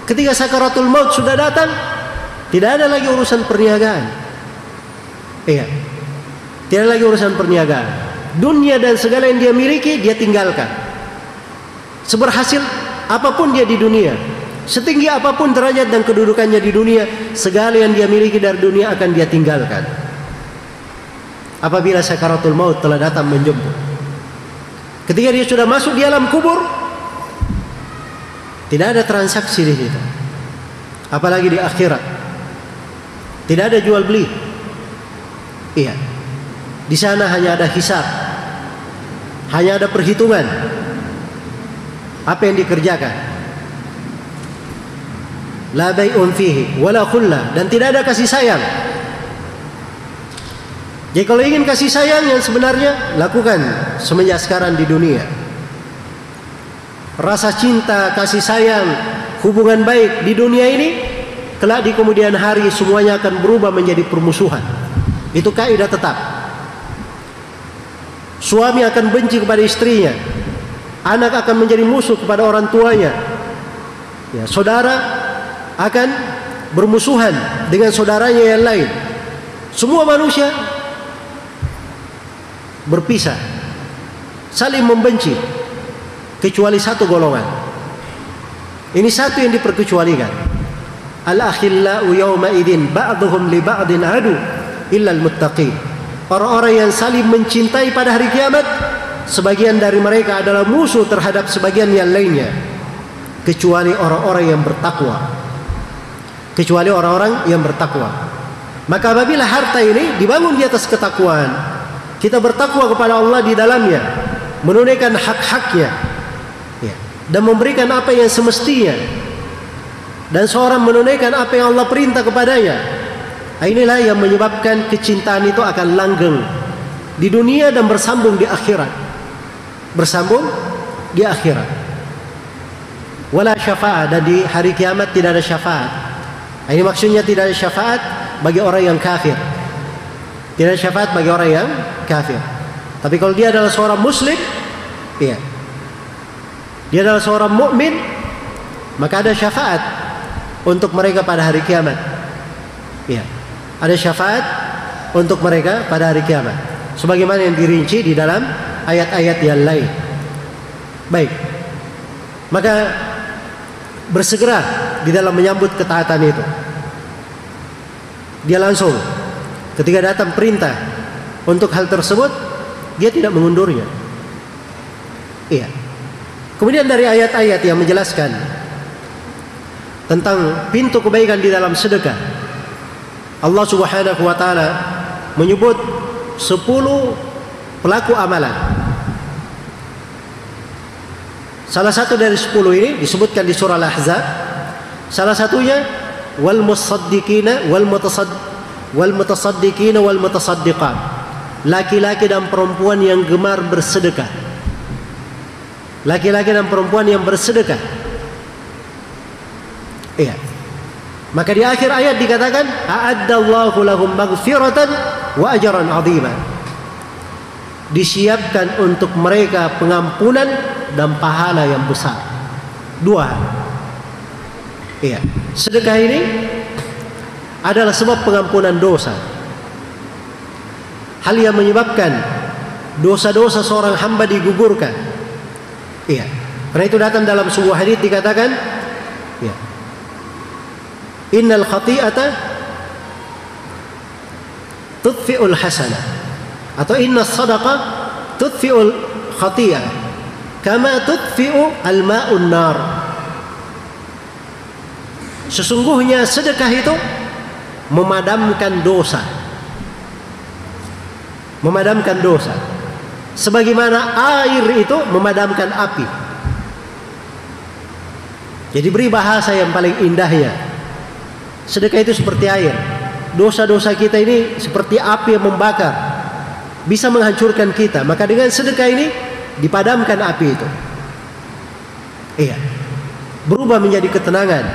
Speaker 2: Ketika sakaratul maut sudah datang, tidak ada lagi urusan perniagaan. Iya, tidak lagi urusan perniagaan. Dunia dan segala yang dia miliki dia tinggalkan. Seberhasil apapun dia di dunia, Setinggi apapun derajat dan kedudukannya di dunia, segala yang dia miliki dari dunia akan dia tinggalkan apabila sakaratul maut telah datang menjemput. Ketika dia sudah masuk di alam kubur, tidak ada transaksi di situ, apalagi di akhirat. Tidak ada jual beli. Iya, di sana hanya ada hisab, hanya ada perhitungan apa yang dikerjakan. La bai'un fihi wala khullah, dan tidak ada kasih sayang. Jadi kalau ingin kasih sayang yang sebenarnya, lakukan semenjak sekarang di dunia. Rasa cinta, kasih sayang, hubungan baik di dunia ini, kelak di kemudian hari semuanya akan berubah menjadi permusuhan. Itu kaidah tetap. Suami akan benci kepada istrinya, anak akan menjadi musuh kepada orang tuanya, ya, saudara akan bermusuhan dengan saudaranya yang lain. Semua manusia berpisah, saling membenci, kecuali satu golongan. Ini satu yang diperkecualikan. Al-akhillau yawma idzin ba'dhum li ba'din adu illa al-muttaqin. Orang-orang yang saling mencintai pada hari kiamat, sebagian dari mereka adalah musuh terhadap sebagian yang lainnya, kecuali orang-orang yang bertakwa. Kecuali orang-orang yang bertakwa. Maka apabila harta ini dibangun di atas ketakwaan, kita bertakwa kepada Allah di dalamnya, menunaikan hak-haknya, ya, dan memberikan apa yang semestinya, dan seorang menunaikan apa yang Allah perintah kepadanya. Inilah yang menyebabkan kecintaan itu akan langgeng di dunia dan bersambung di akhirat. Bersambung di akhirat. Wala syafaat, dan di hari kiamat tidak ada syafaat. Ini maksudnya tidak ada syafaat bagi orang yang kafir. Tidak ada syafaat bagi orang yang kafir. Tapi kalau dia adalah seorang muslim, iya, dia adalah seorang mukmin, maka ada syafaat untuk mereka pada hari kiamat. Iya, ada syafaat untuk mereka pada hari kiamat, sebagaimana yang dirinci di dalam ayat-ayat yang lain. Baik, maka bersegera di dalam menyambut ketaatan itu. Dia langsung ketika datang perintah untuk hal tersebut, dia tidak mengundurnya. Iya. Kemudian dari ayat-ayat yang menjelaskan tentang pintu kebaikan di dalam sedekah, Allah Subhanahu wa taala menyebut 10 pelaku amalan. Salah satu dari 10 ini disebutkan di surah Al-Ahzab. Salah satunya wal musaddiqina wal mutasaddiqina wal mutasaddiqat. Laki-laki dan perempuan yang gemar bersedekah. Laki-laki dan perempuan yang bersedekah. Iya. Maka di akhir ayat dikatakan a'addallahu lahum maghfiratan wa ajran 'azima. Disiapkan untuk mereka pengampunan dan pahala yang besar. Dua. Iya. Sedekah ini adalah sebab pengampunan dosa. Hal yang menyebabkan dosa-dosa seorang hamba digugurkan. Iya. Karena itu datang dalam sebuah hadis dikatakan, ya, innal khati'ata tudfi'ul hasanah, atau inna sadaqah tudfi'ul khati'ah kama tudfi'u al-ma'un nar. Sesungguhnya sedekah itu memadamkan dosa. Memadamkan dosa. Sebagaimana air itu memadamkan api. Jadi beri bahasa yang paling indahnya. Sedekah itu seperti air. Dosa-dosa kita ini seperti api yang membakar, bisa menghancurkan kita. Maka dengan sedekah ini dipadamkan api itu. Iya. Berubah menjadi ketenangan,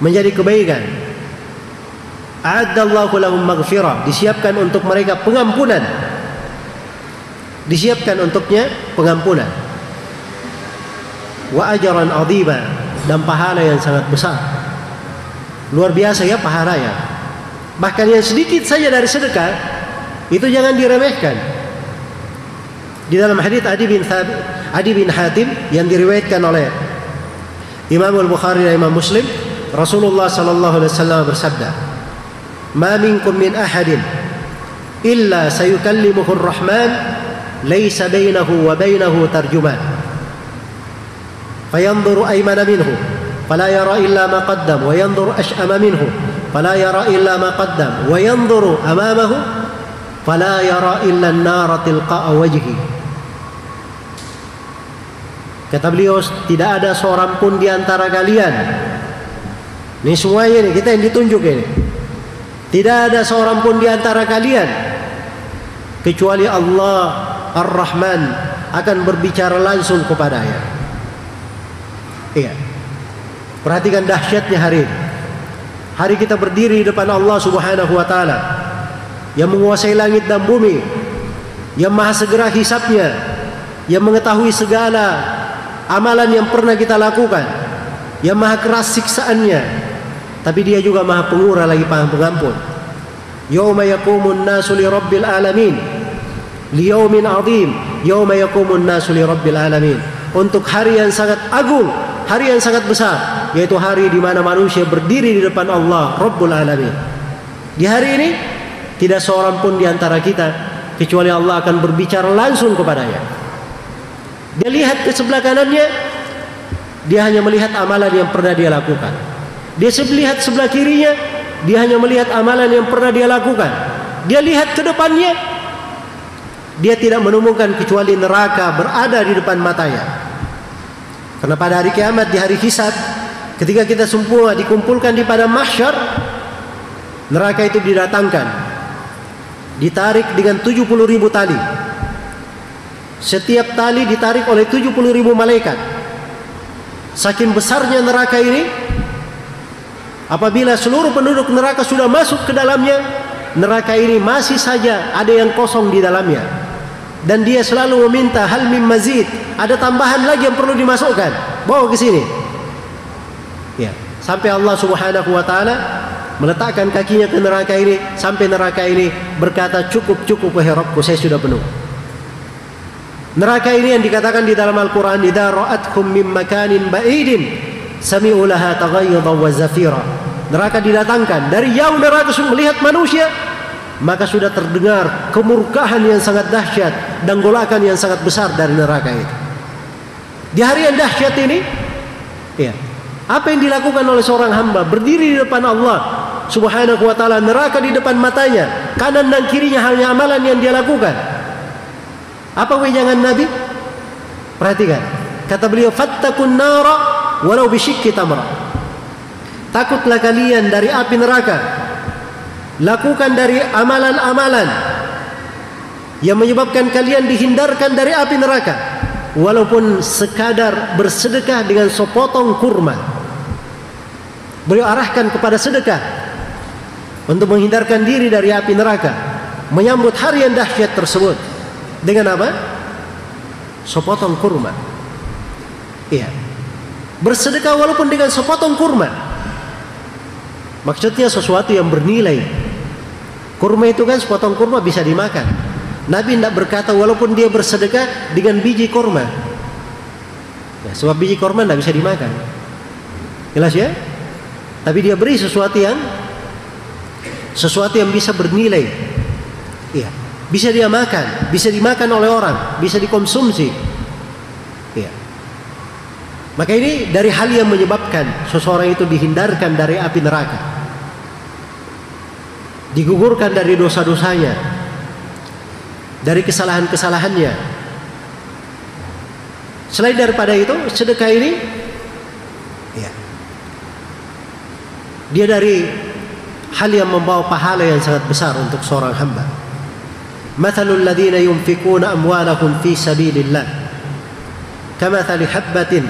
Speaker 2: menjadi kebaikan. A'addallahu lahum maghfirah, disiapkan untuk mereka pengampunan. Disiapkan untuknya pengampunan. Wa ajran 'azima, dan pahala yang sangat besar. Luar biasa ya pahalanya. Bahkan yang sedikit saja dari sedekah itu jangan diremehkan. Di dalam hadits Adi bin Hatim yang diriwayatkan oleh Imam Al-Bukhari dan Imam Muslim, Rasulullah sallallahu alaihi wasallam bersabda, "Ma minkum min ahadin illa sayukallimuhu ar-Rahman, laisa bainahu wa bainahu tarjuman. Fayanzuru aymana minhu, fala yara illa ma qaddam, wa yanzuru ash'ama minhu, fala yara illa ma qaddam, wa yanzuru amamahu, fala yara illa an-nara tilqa'a wajhi." Kata beliau, tidak ada seorang pun di antara kalian, ini semuanya nih, kita yang ditunjuk ini, tidak ada seorang pun di antara kalian kecuali Allah Ar-Rahman akan berbicara langsung kepadanya. Iya. Perhatikan dahsyatnya hari ini. Hari kita berdiri di depan Allah Subhanahu wa taala yang menguasai langit dan bumi, yang maha segera hisabnya, yang mengetahui segala amalan yang pernah kita lakukan, yang maha keras siksaannya, tapi dia juga maha pengurang lagi maha pengampun. Yauma yaqumun nasu li rabbil alamin, li yaumin azim, yauma yaqumun nasu li rabbil alamin. Untuk hari yang sangat agung, hari yang sangat besar, yaitu hari di mana manusia berdiri di depan Allah Rabbul Alamin. Di hari ini tidak seorang pun di antara kita kecuali Allah akan berbicara langsung kepadanya. Dia lihat ke sebelah kanannya, dia hanya melihat amalan yang pernah dia lakukan. Dia lihat sebelah kirinya, dia hanya melihat amalan yang pernah dia lakukan. Dia lihat ke depannya, dia tidak menemukan kecuali neraka berada di depan matanya. Karena pada hari kiamat, di hari hisab, ketika kita semua dikumpulkan di padang mahsyar, neraka itu didatangkan, ditarik dengan 70.000 tali. Setiap tali ditarik oleh 70.000 malaikat. Saking besarnya neraka ini, apabila seluruh penduduk neraka sudah masuk ke dalamnya, neraka ini masih saja ada yang kosong di dalamnya. Dan dia selalu meminta, hal mim mazid, ada tambahan lagi yang perlu dimasukkan, bawa ke sini. Ya, sampai Allah Subhanahu wa taala meletakkan kakinya ke neraka ini, sampai neraka ini berkata, "Cukup, cukup wahai Rabbku, saya sudah penuh." Neraka ini yang dikatakan di dalam Al-Quran, "Idza ra'atkum min makanin ba'idin sami'u laha taghayyudan wa zafira." Neraka didatangkan dari jauh, neraka melihat manusia, maka sudah terdengar kemurkaan yang sangat dahsyat dan golakan yang sangat besar dari neraka itu. Di hari yang dahsyat ini, ya, apa yang dilakukan oleh seorang hamba berdiri di depan Allah Subhanahu wa taala, neraka di depan matanya, kanan dan kirinya hanya amalan yang dia lakukan. Apa wejangan Nabi? Perhatikan. Kata beliau, "Fattakun nara walau bisyikki tamra." Takutlah kalian dari api neraka. Lakukan dari amalan-amalan yang menyebabkan kalian dihindarkan dari api neraka, walaupun sekadar bersedekah dengan sepotong kurma. Beliau arahkan kepada sedekah untuk menghindarkan diri dari api neraka, menyambut hari yang dahsyat tersebut. Dengan apa? Sepotong kurma. Iya. Bersedekah walaupun dengan sepotong kurma. Maksudnya sesuatu yang bernilai. Kurma itu kan, sepotong kurma bisa dimakan. Nabi tidak berkata walaupun dia bersedekah dengan biji kurma. Ya, sebab biji kurma tidak bisa dimakan. Jelas ya? Tapi dia beri sesuatu yang bisa bernilai. Iya. Bisa dia makan, bisa dimakan oleh orang, bisa dikonsumsi. Ya. Maka ini dari hal yang menyebabkan seseorang itu dihindarkan dari api neraka, digugurkan dari dosa-dosanya, dari kesalahan-kesalahannya. Selain daripada itu, sedekah ini, ya, dia dari hal yang membawa pahala yang sangat besar untuk seorang hamba. Mathalul ladzina yunfikuna amwalahum fi sabilillah kamathali habbatin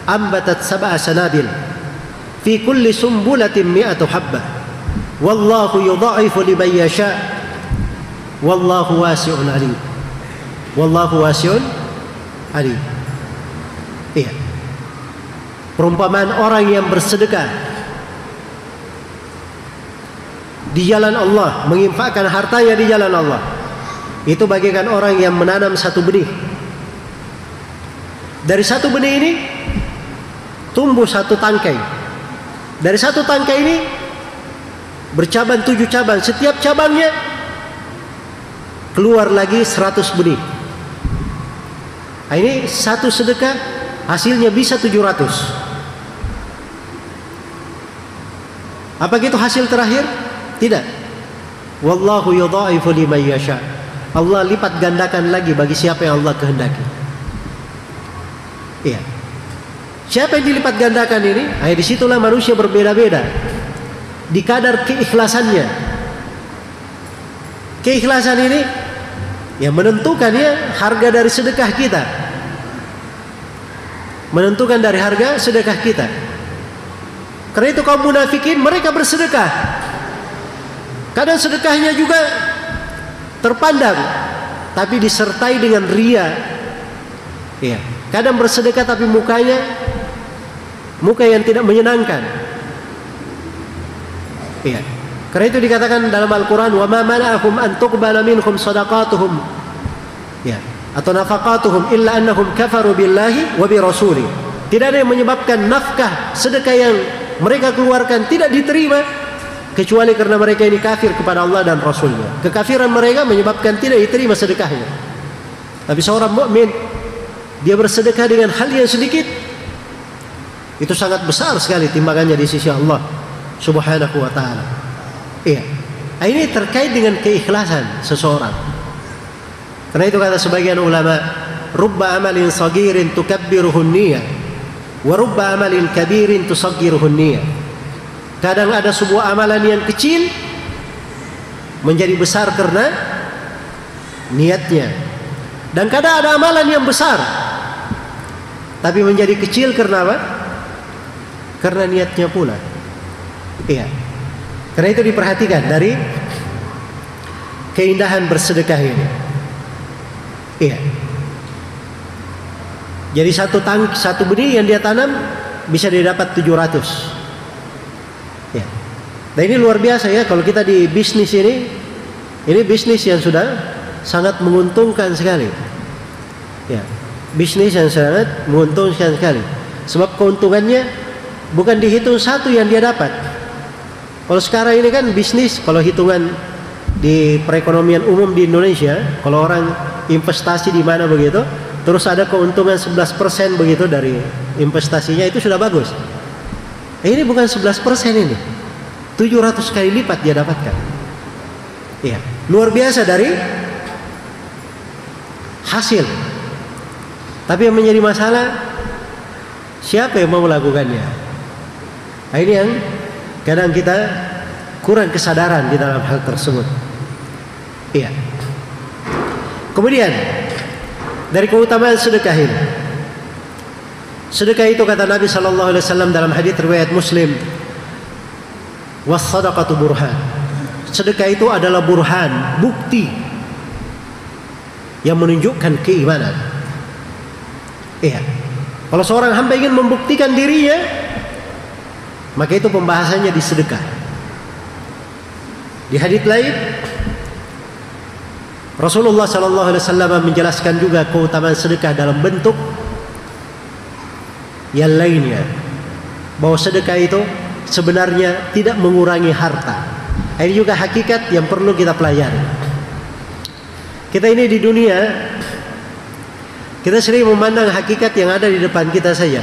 Speaker 2: ambatat sab'a sanabil fi kulli sumbulatin mi'atu habbah wallahu yudha'ifu liman yasha wallahu wasi'un alim. Wallahu wasi'un alim. Iya. Perumpamaan orang yang bersedekah di jalan Allah, menginfakkan hartanya di jalan Allah, itu bagaikan orang yang menanam satu benih. Dari satu benih ini tumbuh satu tangkai. Dari satu tangkai ini bercabang 7 cabang. Setiap cabangnya keluar lagi 100 benih. Nah, ini satu sedekah hasilnya bisa 700. Apa gitu hasil terakhir? Tidak. Wallahu yudha'ifu liman yasha. Allah lipat gandakan lagi bagi siapa yang Allah kehendaki. Iya. Siapa yang dilipat gandakan ini? Disitulah manusia berbeda-beda di kadar keikhlasannya. Keikhlasan ini yang menentukan ya harga dari sedekah kita. Menentukan dari harga sedekah kita. Karena itu kaum munafikin mereka bersedekah. Kadang sedekahnya juga terpandang, tapi disertai dengan ria. Ya. Kadang bersedekah tapi mukanya muka yang tidak menyenangkan. Ya. Karena itu dikatakan dalam Al-Quran, wa ma mana'ahum an tuqbala minhum sadaqatuhum, ya, atau nafaqatuhum illa annahum kafaru billahi wa bi rasulih. Tidak ada yang menyebabkan nafkah sedekah yang mereka keluarkan tidak diterima kecuali karena mereka ini kafir kepada Allah dan Rasulnya. Kekafiran mereka menyebabkan tidak diterima sedekahnya. Tapi seorang mukmin dia bersedekah dengan hal yang sedikit, itu sangat besar sekali timbangannya di sisi Allah Subhanahu wa ta'ala. Iya. Ini terkait dengan keikhlasan seseorang. Karena itu kata sebagian ulama, rubba amalin sagirin tukabbiruhun niyah, wa rubba amalin kabirin tusaggiruhun niyah. Kadang ada sebuah amalan yang kecil menjadi besar karena niatnya. Dan kadang ada amalan yang besar tapi menjadi kecil karena apa? Karena niatnya pula. Iya. Karena itu diperhatikan dari keindahan bersedekah ini. Iya. Jadi satu benih yang dia tanam bisa didapat 700. Ya. Nah ini luar biasa ya, kalau kita di bisnis ini bisnis yang sudah sangat menguntungkan sekali. Ya, bisnis yang sangat menguntungkan sekali. Sebab keuntungannya bukan dihitung satu yang dia dapat. Kalau sekarang ini kan bisnis, kalau hitungan di perekonomian umum di Indonesia, kalau orang investasi di mana begitu, terus ada keuntungan 11% begitu dari investasinya, itu sudah bagus. Ini bukan 11% ini, 700 kali lipat dia dapatkan. Iya, luar biasa dari hasil. Tapi yang menjadi masalah, siapa yang mau melakukannya? Nah, ini yang kadang kita kurang kesadaran di dalam hal tersebut. Iya. Kemudian dari keutamaan sedekah ini. Sedekah itu kata Nabi sallallahu alaihi wasallam dalam hadis riwayat Muslim, was-shadaqatu burhan. Sedekah itu adalah burhan, bukti yang menunjukkan keimanan. Iya. Kalau seorang hamba ingin membuktikan dirinya, maka itu pembahasannya di sedekah. Di hadis lain Rasulullah sallallahu alaihi wasallam menjelaskan juga keutamaan sedekah dalam bentuk yang lainnya, bahwa sedekah itu sebenarnya tidak mengurangi harta. Ini juga hakikat yang perlu kita pelajari. Kita ini di dunia, kita sering memandang hakikat yang ada di depan kita saja,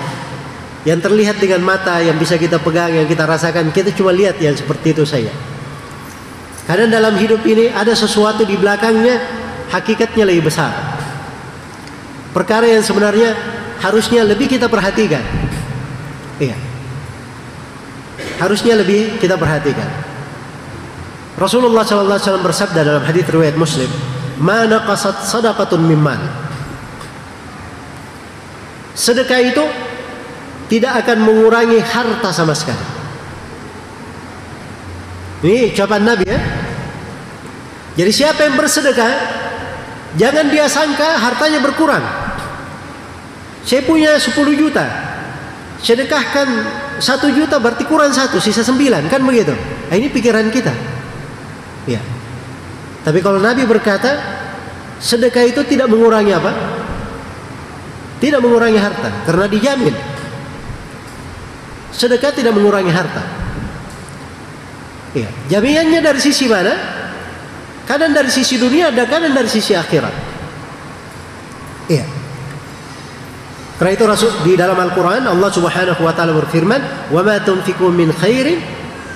Speaker 2: yang terlihat dengan mata, yang bisa kita pegang, yang kita rasakan. Kita cuma lihat yang seperti itu saja. Kadang dalam hidup ini ada sesuatu di belakangnya, hakikatnya lebih besar. Perkara yang sebenarnya harusnya lebih kita perhatikan. Iya. Harusnya lebih kita perhatikan. Rasulullah sallallahu alaihi wasallam bersabda dalam hadis riwayat Muslim, "Ma naqasat shadaqatun min mal." Sedekah itu tidak akan mengurangi harta sama sekali. Ini ucapan Nabi ya. Jadi siapa yang bersedekah, jangan dia sangka hartanya berkurang. Saya punya 10 juta, sedekahkan 1 juta berarti kurang 1, sisa 9, kan begitu. Nah, ini pikiran kita. Ya. Tapi kalau Nabi berkata, sedekah itu tidak mengurangi apa? Tidak mengurangi harta, karena dijamin. sedekah tidak mengurangi harta. Iya, jamiannya dari sisi mana? Kadang dari sisi dunia, ada kadang dari sisi akhirat. Iya. Karena itu Rasul di dalam Al-Quran Allah Subhanahu wa taala berfirman, "Wa ma tunfiqu min khairin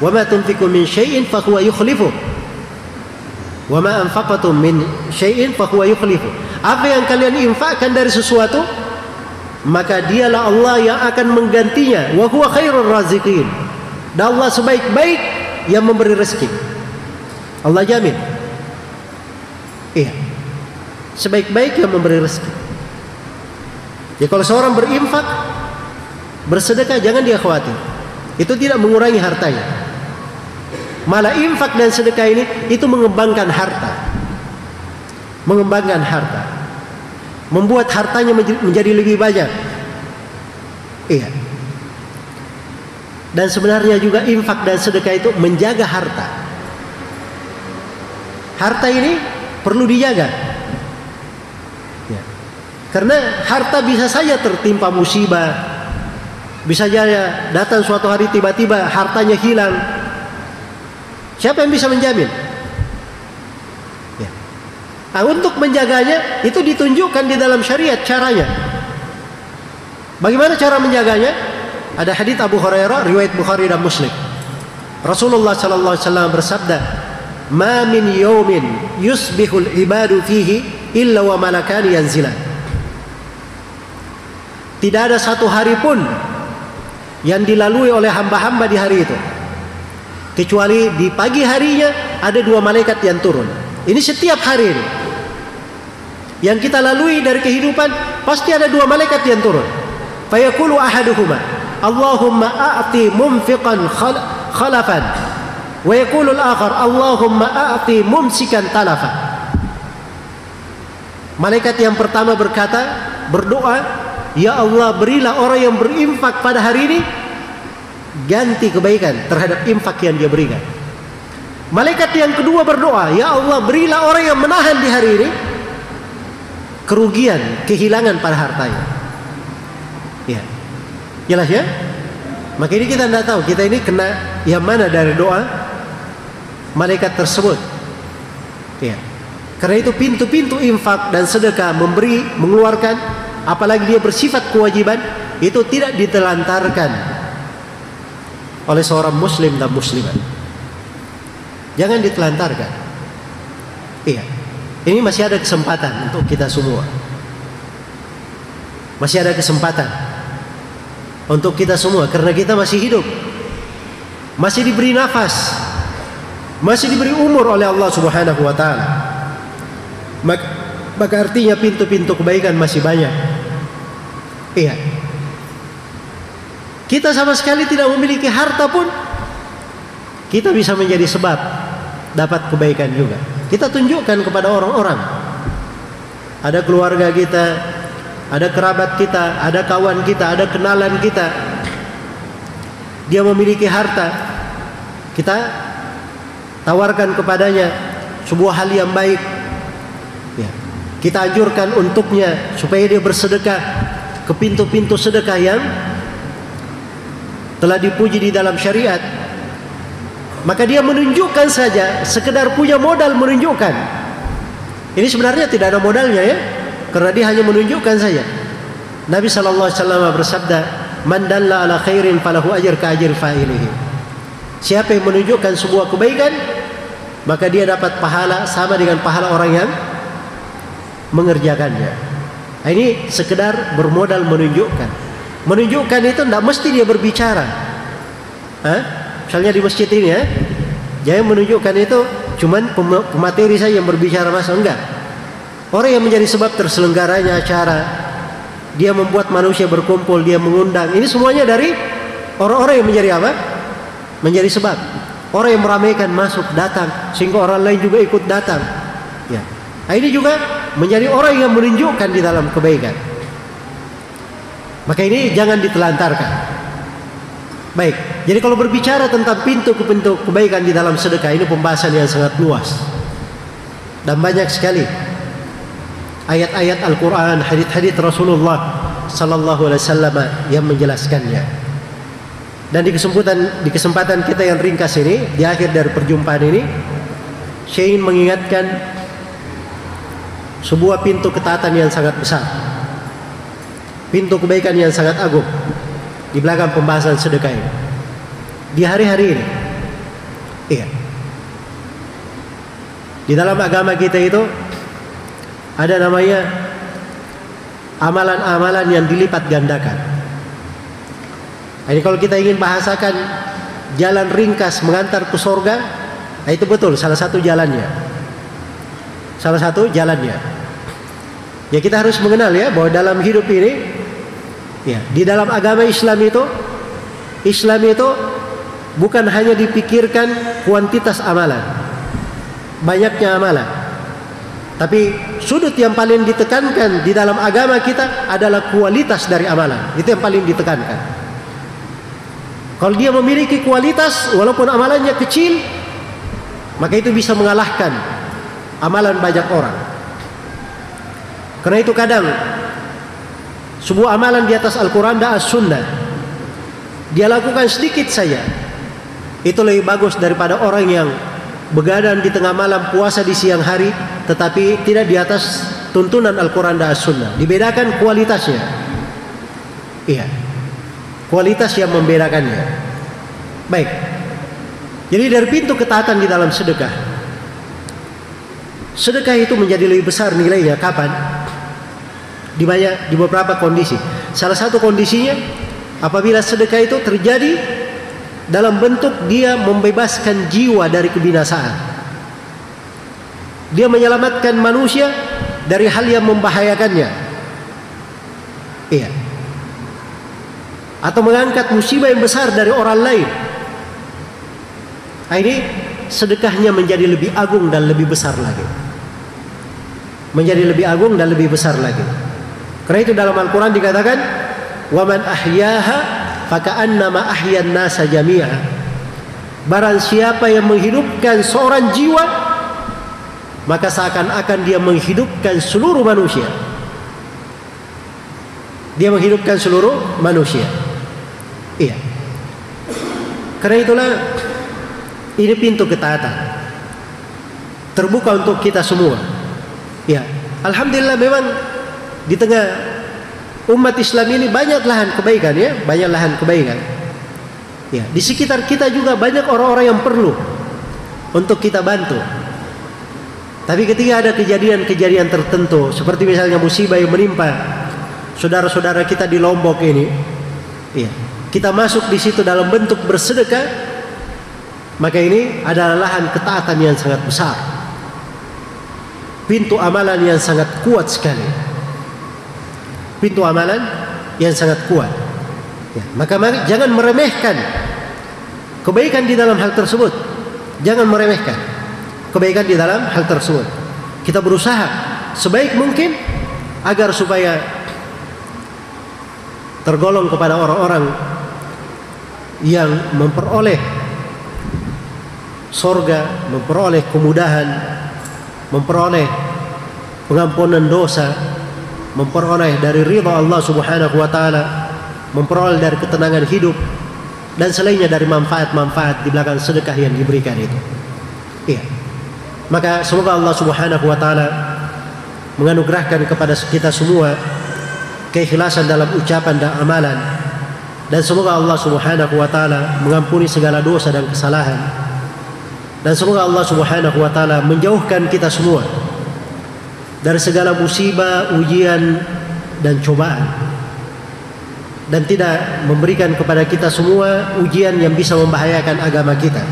Speaker 2: wa ma tunfiqu min syai'in fa huwa yukhlifu. Wa ma anfaqtum min syai'in fa huwa yukhlifu." Apa yang kalian infakkan dari sesuatu, maka dialah Allah yang akan menggantinya. Wa huwa khairur raziqin. Dan Allah sebaik-baik yang memberi rezeki. Allah jamin. Iya. Sebaik-baik yang memberi rezeki. Jadi kalau seorang berinfak, bersedekah, jangan dia khawatir. Itu tidak mengurangi hartanya. Malah infak dan sedekah ini itu mengembangkan harta. Mengembangkan harta. Membuat hartanya menjadi lebih banyak. Iya. Dan sebenarnya juga infak dan sedekah itu menjaga harta. Harta ini perlu dijaga. Karena harta bisa saja tertimpa musibah, bisa saja datang suatu hari tiba-tiba hartanya hilang. Siapa yang bisa menjamin? Ya. Nah, untuk menjaganya itu ditunjukkan di dalam syariat caranya. Bagaimana cara menjaganya? Ada hadits Abu Hurairah riwayat Bukhari dan Muslim. Rasulullah sallallahu alaihi wasallam bersabda, "Ma min yawmin yusbihul ibadu fihi illa wa malakani yanzilan." Tidak ada satu hari pun yang dilalui oleh hamba-hamba di hari itu, kecuali di pagi harinya ada 2 malaikat yang turun. Ini setiap hari ini yang kita lalui dari kehidupan, pasti ada 2 malaikat yang turun. Fayaqulu ahaduhuma, Allahumma a'ti munfiqan khalafan, wa yaqulu al-akhar, Allahumma a'ti mumsikan talafan. Malaikat yang pertama berdoa, "Ya Allah, berilah orang yang berinfak pada hari ini ganti kebaikan terhadap infak yang dia berikan." Malaikat yang kedua berdoa, "Ya Allah, berilah orang yang menahan di hari ini kerugian, kehilangan pada hartanya." Ya, jelas ya? Maka ini kita tidak tahu kita ini kena yang mana dari doa malaikat tersebut. Ya, karena itu pintu-pintu infak dan sedekah, memberi, mengeluarkan, apalagi dia bersifat kewajiban, itu tidak ditelantarkan oleh seorang muslim dan muslimat. Jangan ditelantarkan. Iya. Ini masih ada kesempatan untuk kita semua. Masih ada kesempatan untuk kita semua, karena kita masih hidup, masih diberi nafas, masih diberi umur oleh Allah Subhanahu wa taala. Maka artinya pintu-pintu kebaikan masih banyak. Iya. Kita sama sekali tidak memiliki harta pun, kita bisa menjadi sebab dapat kebaikan juga. Kita tunjukkan kepada orang-orang. Ada keluarga kita, ada kerabat kita, ada kawan kita, ada kenalan kita, dia memiliki harta, kita tawarkan kepadanya sebuah hal yang baik. Ya. Kita anjurkan untuknya supaya dia bersedekah ke pintu-pintu sedekah yang telah dipuji di dalam syariat. Maka dia menunjukkan saja, sekedar punya modal menunjukkan. Ini sebenarnya tidak ada modalnya ya, karena dia hanya menunjukkan saja. Nabi SAW bersabda, "Man dalla ala khairin falahu ajr ka ajri fa'ilihi." Siapa yang menunjukkan sebuah kebaikan, maka dia dapat pahala sama dengan pahala orang yang mengerjakannya. Nah, ini sekedar bermodal menunjukkan. Menunjukkan itu tidak mesti dia berbicara. Misalnya di masjid ini ya, jangan menunjukkan itu cuman pemateri saja yang berbicara, masa enggak. Orang yang menjadi sebab terselenggaranya acara, dia membuat manusia berkumpul, dia mengundang, ini semuanya dari orang-orang yang menjadi apa? Menjadi sebab. Orang yang meramaikan masuk, datang, sehingga orang lain juga ikut datang. Ya. Nah, ini juga menjadi orang yang menunjukkan di dalam kebaikan. Maka ini jangan ditelantarkan. Baik, jadi kalau berbicara tentang pintu kebaikan di dalam sedekah, ini pembahasan yang sangat luas dan banyak sekali ayat-ayat Al-Quran, hadits-hadits Rasulullah Sallallahu Alaihi Wasallam yang menjelaskannya. Dan di kesempatan kita yang ringkas ini, di akhir dari perjumpaan ini, saya ingin mengingatkan sebuah pintu ketaatan yang sangat besar, pintu kebaikan yang sangat agung di belakang pembahasan sedekah ini. Di hari-hari ini, iya, di dalam agama kita itu ada namanya amalan-amalan yang dilipat gandakan. Ini kalau kita ingin bahasakan jalan ringkas mengantar ke surga, nah itu betul salah satu jalannya. Salah satu jalannya. Ya kita harus mengenal ya bahwa dalam hidup ini, ya di dalam agama Islam itu bukan hanya dipikirkan kuantitas amalan, banyaknya amalan, tapi sudut yang paling ditekankan di dalam agama kita adalah kualitas dari amalan. Itu yang paling ditekankan. Kalau dia memiliki kualitas, walaupun amalannya kecil, maka itu bisa mengalahkan amalan banyak orang. Karena itu kadang sebuah amalan di atas Al-Quran dan As-Sunnah, dia lakukan sedikit saja, itu lebih bagus daripada orang yang begadang di tengah malam, puasa di siang hari, tetapi tidak di atas tuntunan Al-Quran dan As-Sunnah. Dibedakan kualitasnya. Iya, kualitas yang membedakannya. Baik. Jadi dari pintu ketaatan di dalam sedekah, sedekah itu menjadi lebih besar nilainya kapan? Di beberapa kondisi. Salah satu kondisinya apabila sedekah itu terjadi dalam bentuk dia membebaskan jiwa dari kebinasaan. Dia menyelamatkan manusia dari hal yang membahayakannya. Iya. Atau mengangkat musibah yang besar dari orang lain. Nah, ini sedekahnya menjadi lebih agung dan lebih besar lagi. Menjadi lebih agung dan lebih besar lagi. Karena itu dalam Al-Quran dikatakan, "Wa man ahyaha faka'annama ahyan nasa jami'a." Barang siapa yang menghidupkan seorang jiwa, maka seakan-akan dia menghidupkan seluruh manusia. Dia menghidupkan seluruh manusia. Iya. Karena itulah ini pintu ketaatan terbuka untuk kita semua. Ya, alhamdulillah memang di tengah umat Islam ini banyak lahan kebaikan ya, banyak lahan kebaikan. Ya, di sekitar kita juga banyak orang-orang yang perlu untuk kita bantu. Tapi ketika ada kejadian-kejadian tertentu, seperti misalnya musibah yang menimpa saudara-saudara kita di Lombok ini, ya, kita masuk di situ dalam bentuk bersedekah, maka ini adalah lahan ketaatan yang sangat besar, pintu amalan yang sangat kuat sekali, pintu amalan yang sangat kuat. Ya, maka jangan meremehkan kebaikan di dalam hal tersebut. Jangan meremehkan kebaikan di dalam hal tersebut. Kita berusaha sebaik mungkin agar supaya tergolong kepada orang-orang yang memperoleh surga, memperoleh kemudahan, memperoleh pengampunan dosa, memperoleh dari ridha Allah Subhanahu wa taala, memperoleh dari ketenangan hidup dan selainnya dari manfaat-manfaat di belakang sedekah yang diberikan itu. Iya. Maka semoga Allah Subhanahu wa taala menganugerahkan kepada kita semua keikhlasan dalam ucapan dan amalan, dan semoga Allah Subhanahu wa taala mengampuni segala dosa dan kesalahan, dan semoga Allah Subhanahu wa taala menjauhkan kita semua dari segala musibah, ujian dan cobaan, dan tidak memberikan kepada kita semua ujian yang bisa membahayakan agama kita.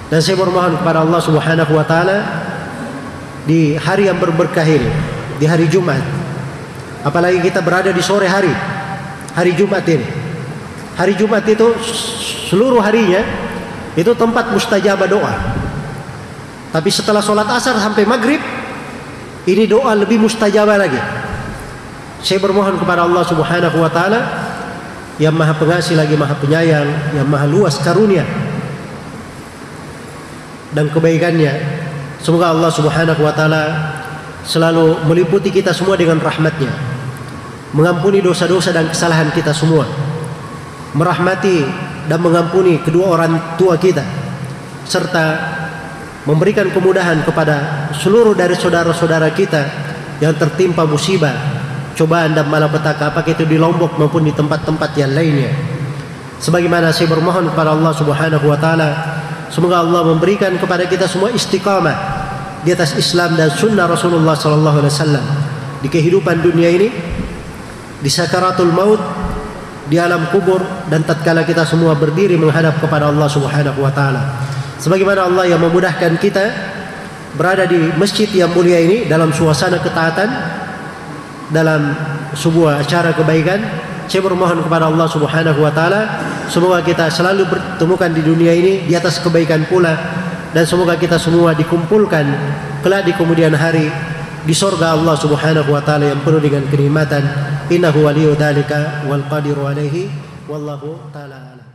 Speaker 2: Dan saya bermohon kepada Allah Subhanahu wa taala di hari yang berberkah ini, di hari Jumat, apalagi kita berada di sore hari Jumat ini. Hari Jumat itu seluruh harinya itu tempat mustajabah doa. Tapi setelah sholat asar sampai maghrib, ini doa lebih mustajabah lagi. Saya bermohon kepada Allah Subhanahu wa taala yang Maha Pengasih lagi Maha Penyayang, yang Maha luas karunia dan kebaikannya. Semoga Allah Subhanahu wa taala selalu meliputi kita semua dengan rahmatnya, mengampuni dosa-dosa dan kesalahan kita semua, merahmati dan mengampuni kedua orang tua kita, serta memberikan kemudahan kepada seluruh dari saudara-saudara kita yang tertimpa musibah, cobaan dan malapetaka, apakah itu di Lombok maupun di tempat-tempat yang lainnya. Sebagaimana saya bermohon kepada Allah Subhanahu wa taala, semoga Allah memberikan kepada kita semua istiqamah di atas Islam dan sunnah Rasulullah sallallahu alaihi wasallam di kehidupan dunia ini, di sakaratul maut, di alam kubur, dan tatkala kita semua berdiri menghadap kepada Allah Subhanahu wa taala. Sebagaimana Allah yang memudahkan kita berada di masjid yang mulia ini dalam suasana ketaatan, dalam sebuah acara kebaikan, saya bermohon kepada Allah Subhanahu wa taala semoga kita selalu bertemukan di dunia ini di atas kebaikan pula, dan semoga kita semua dikumpulkan kelak di kemudian hari di surga Allah Subhanahu wa taala yang penuh dengan kenikmatan. Innahu waliyyu dzalika wal qadiru alaihi wallahu taala a'lam.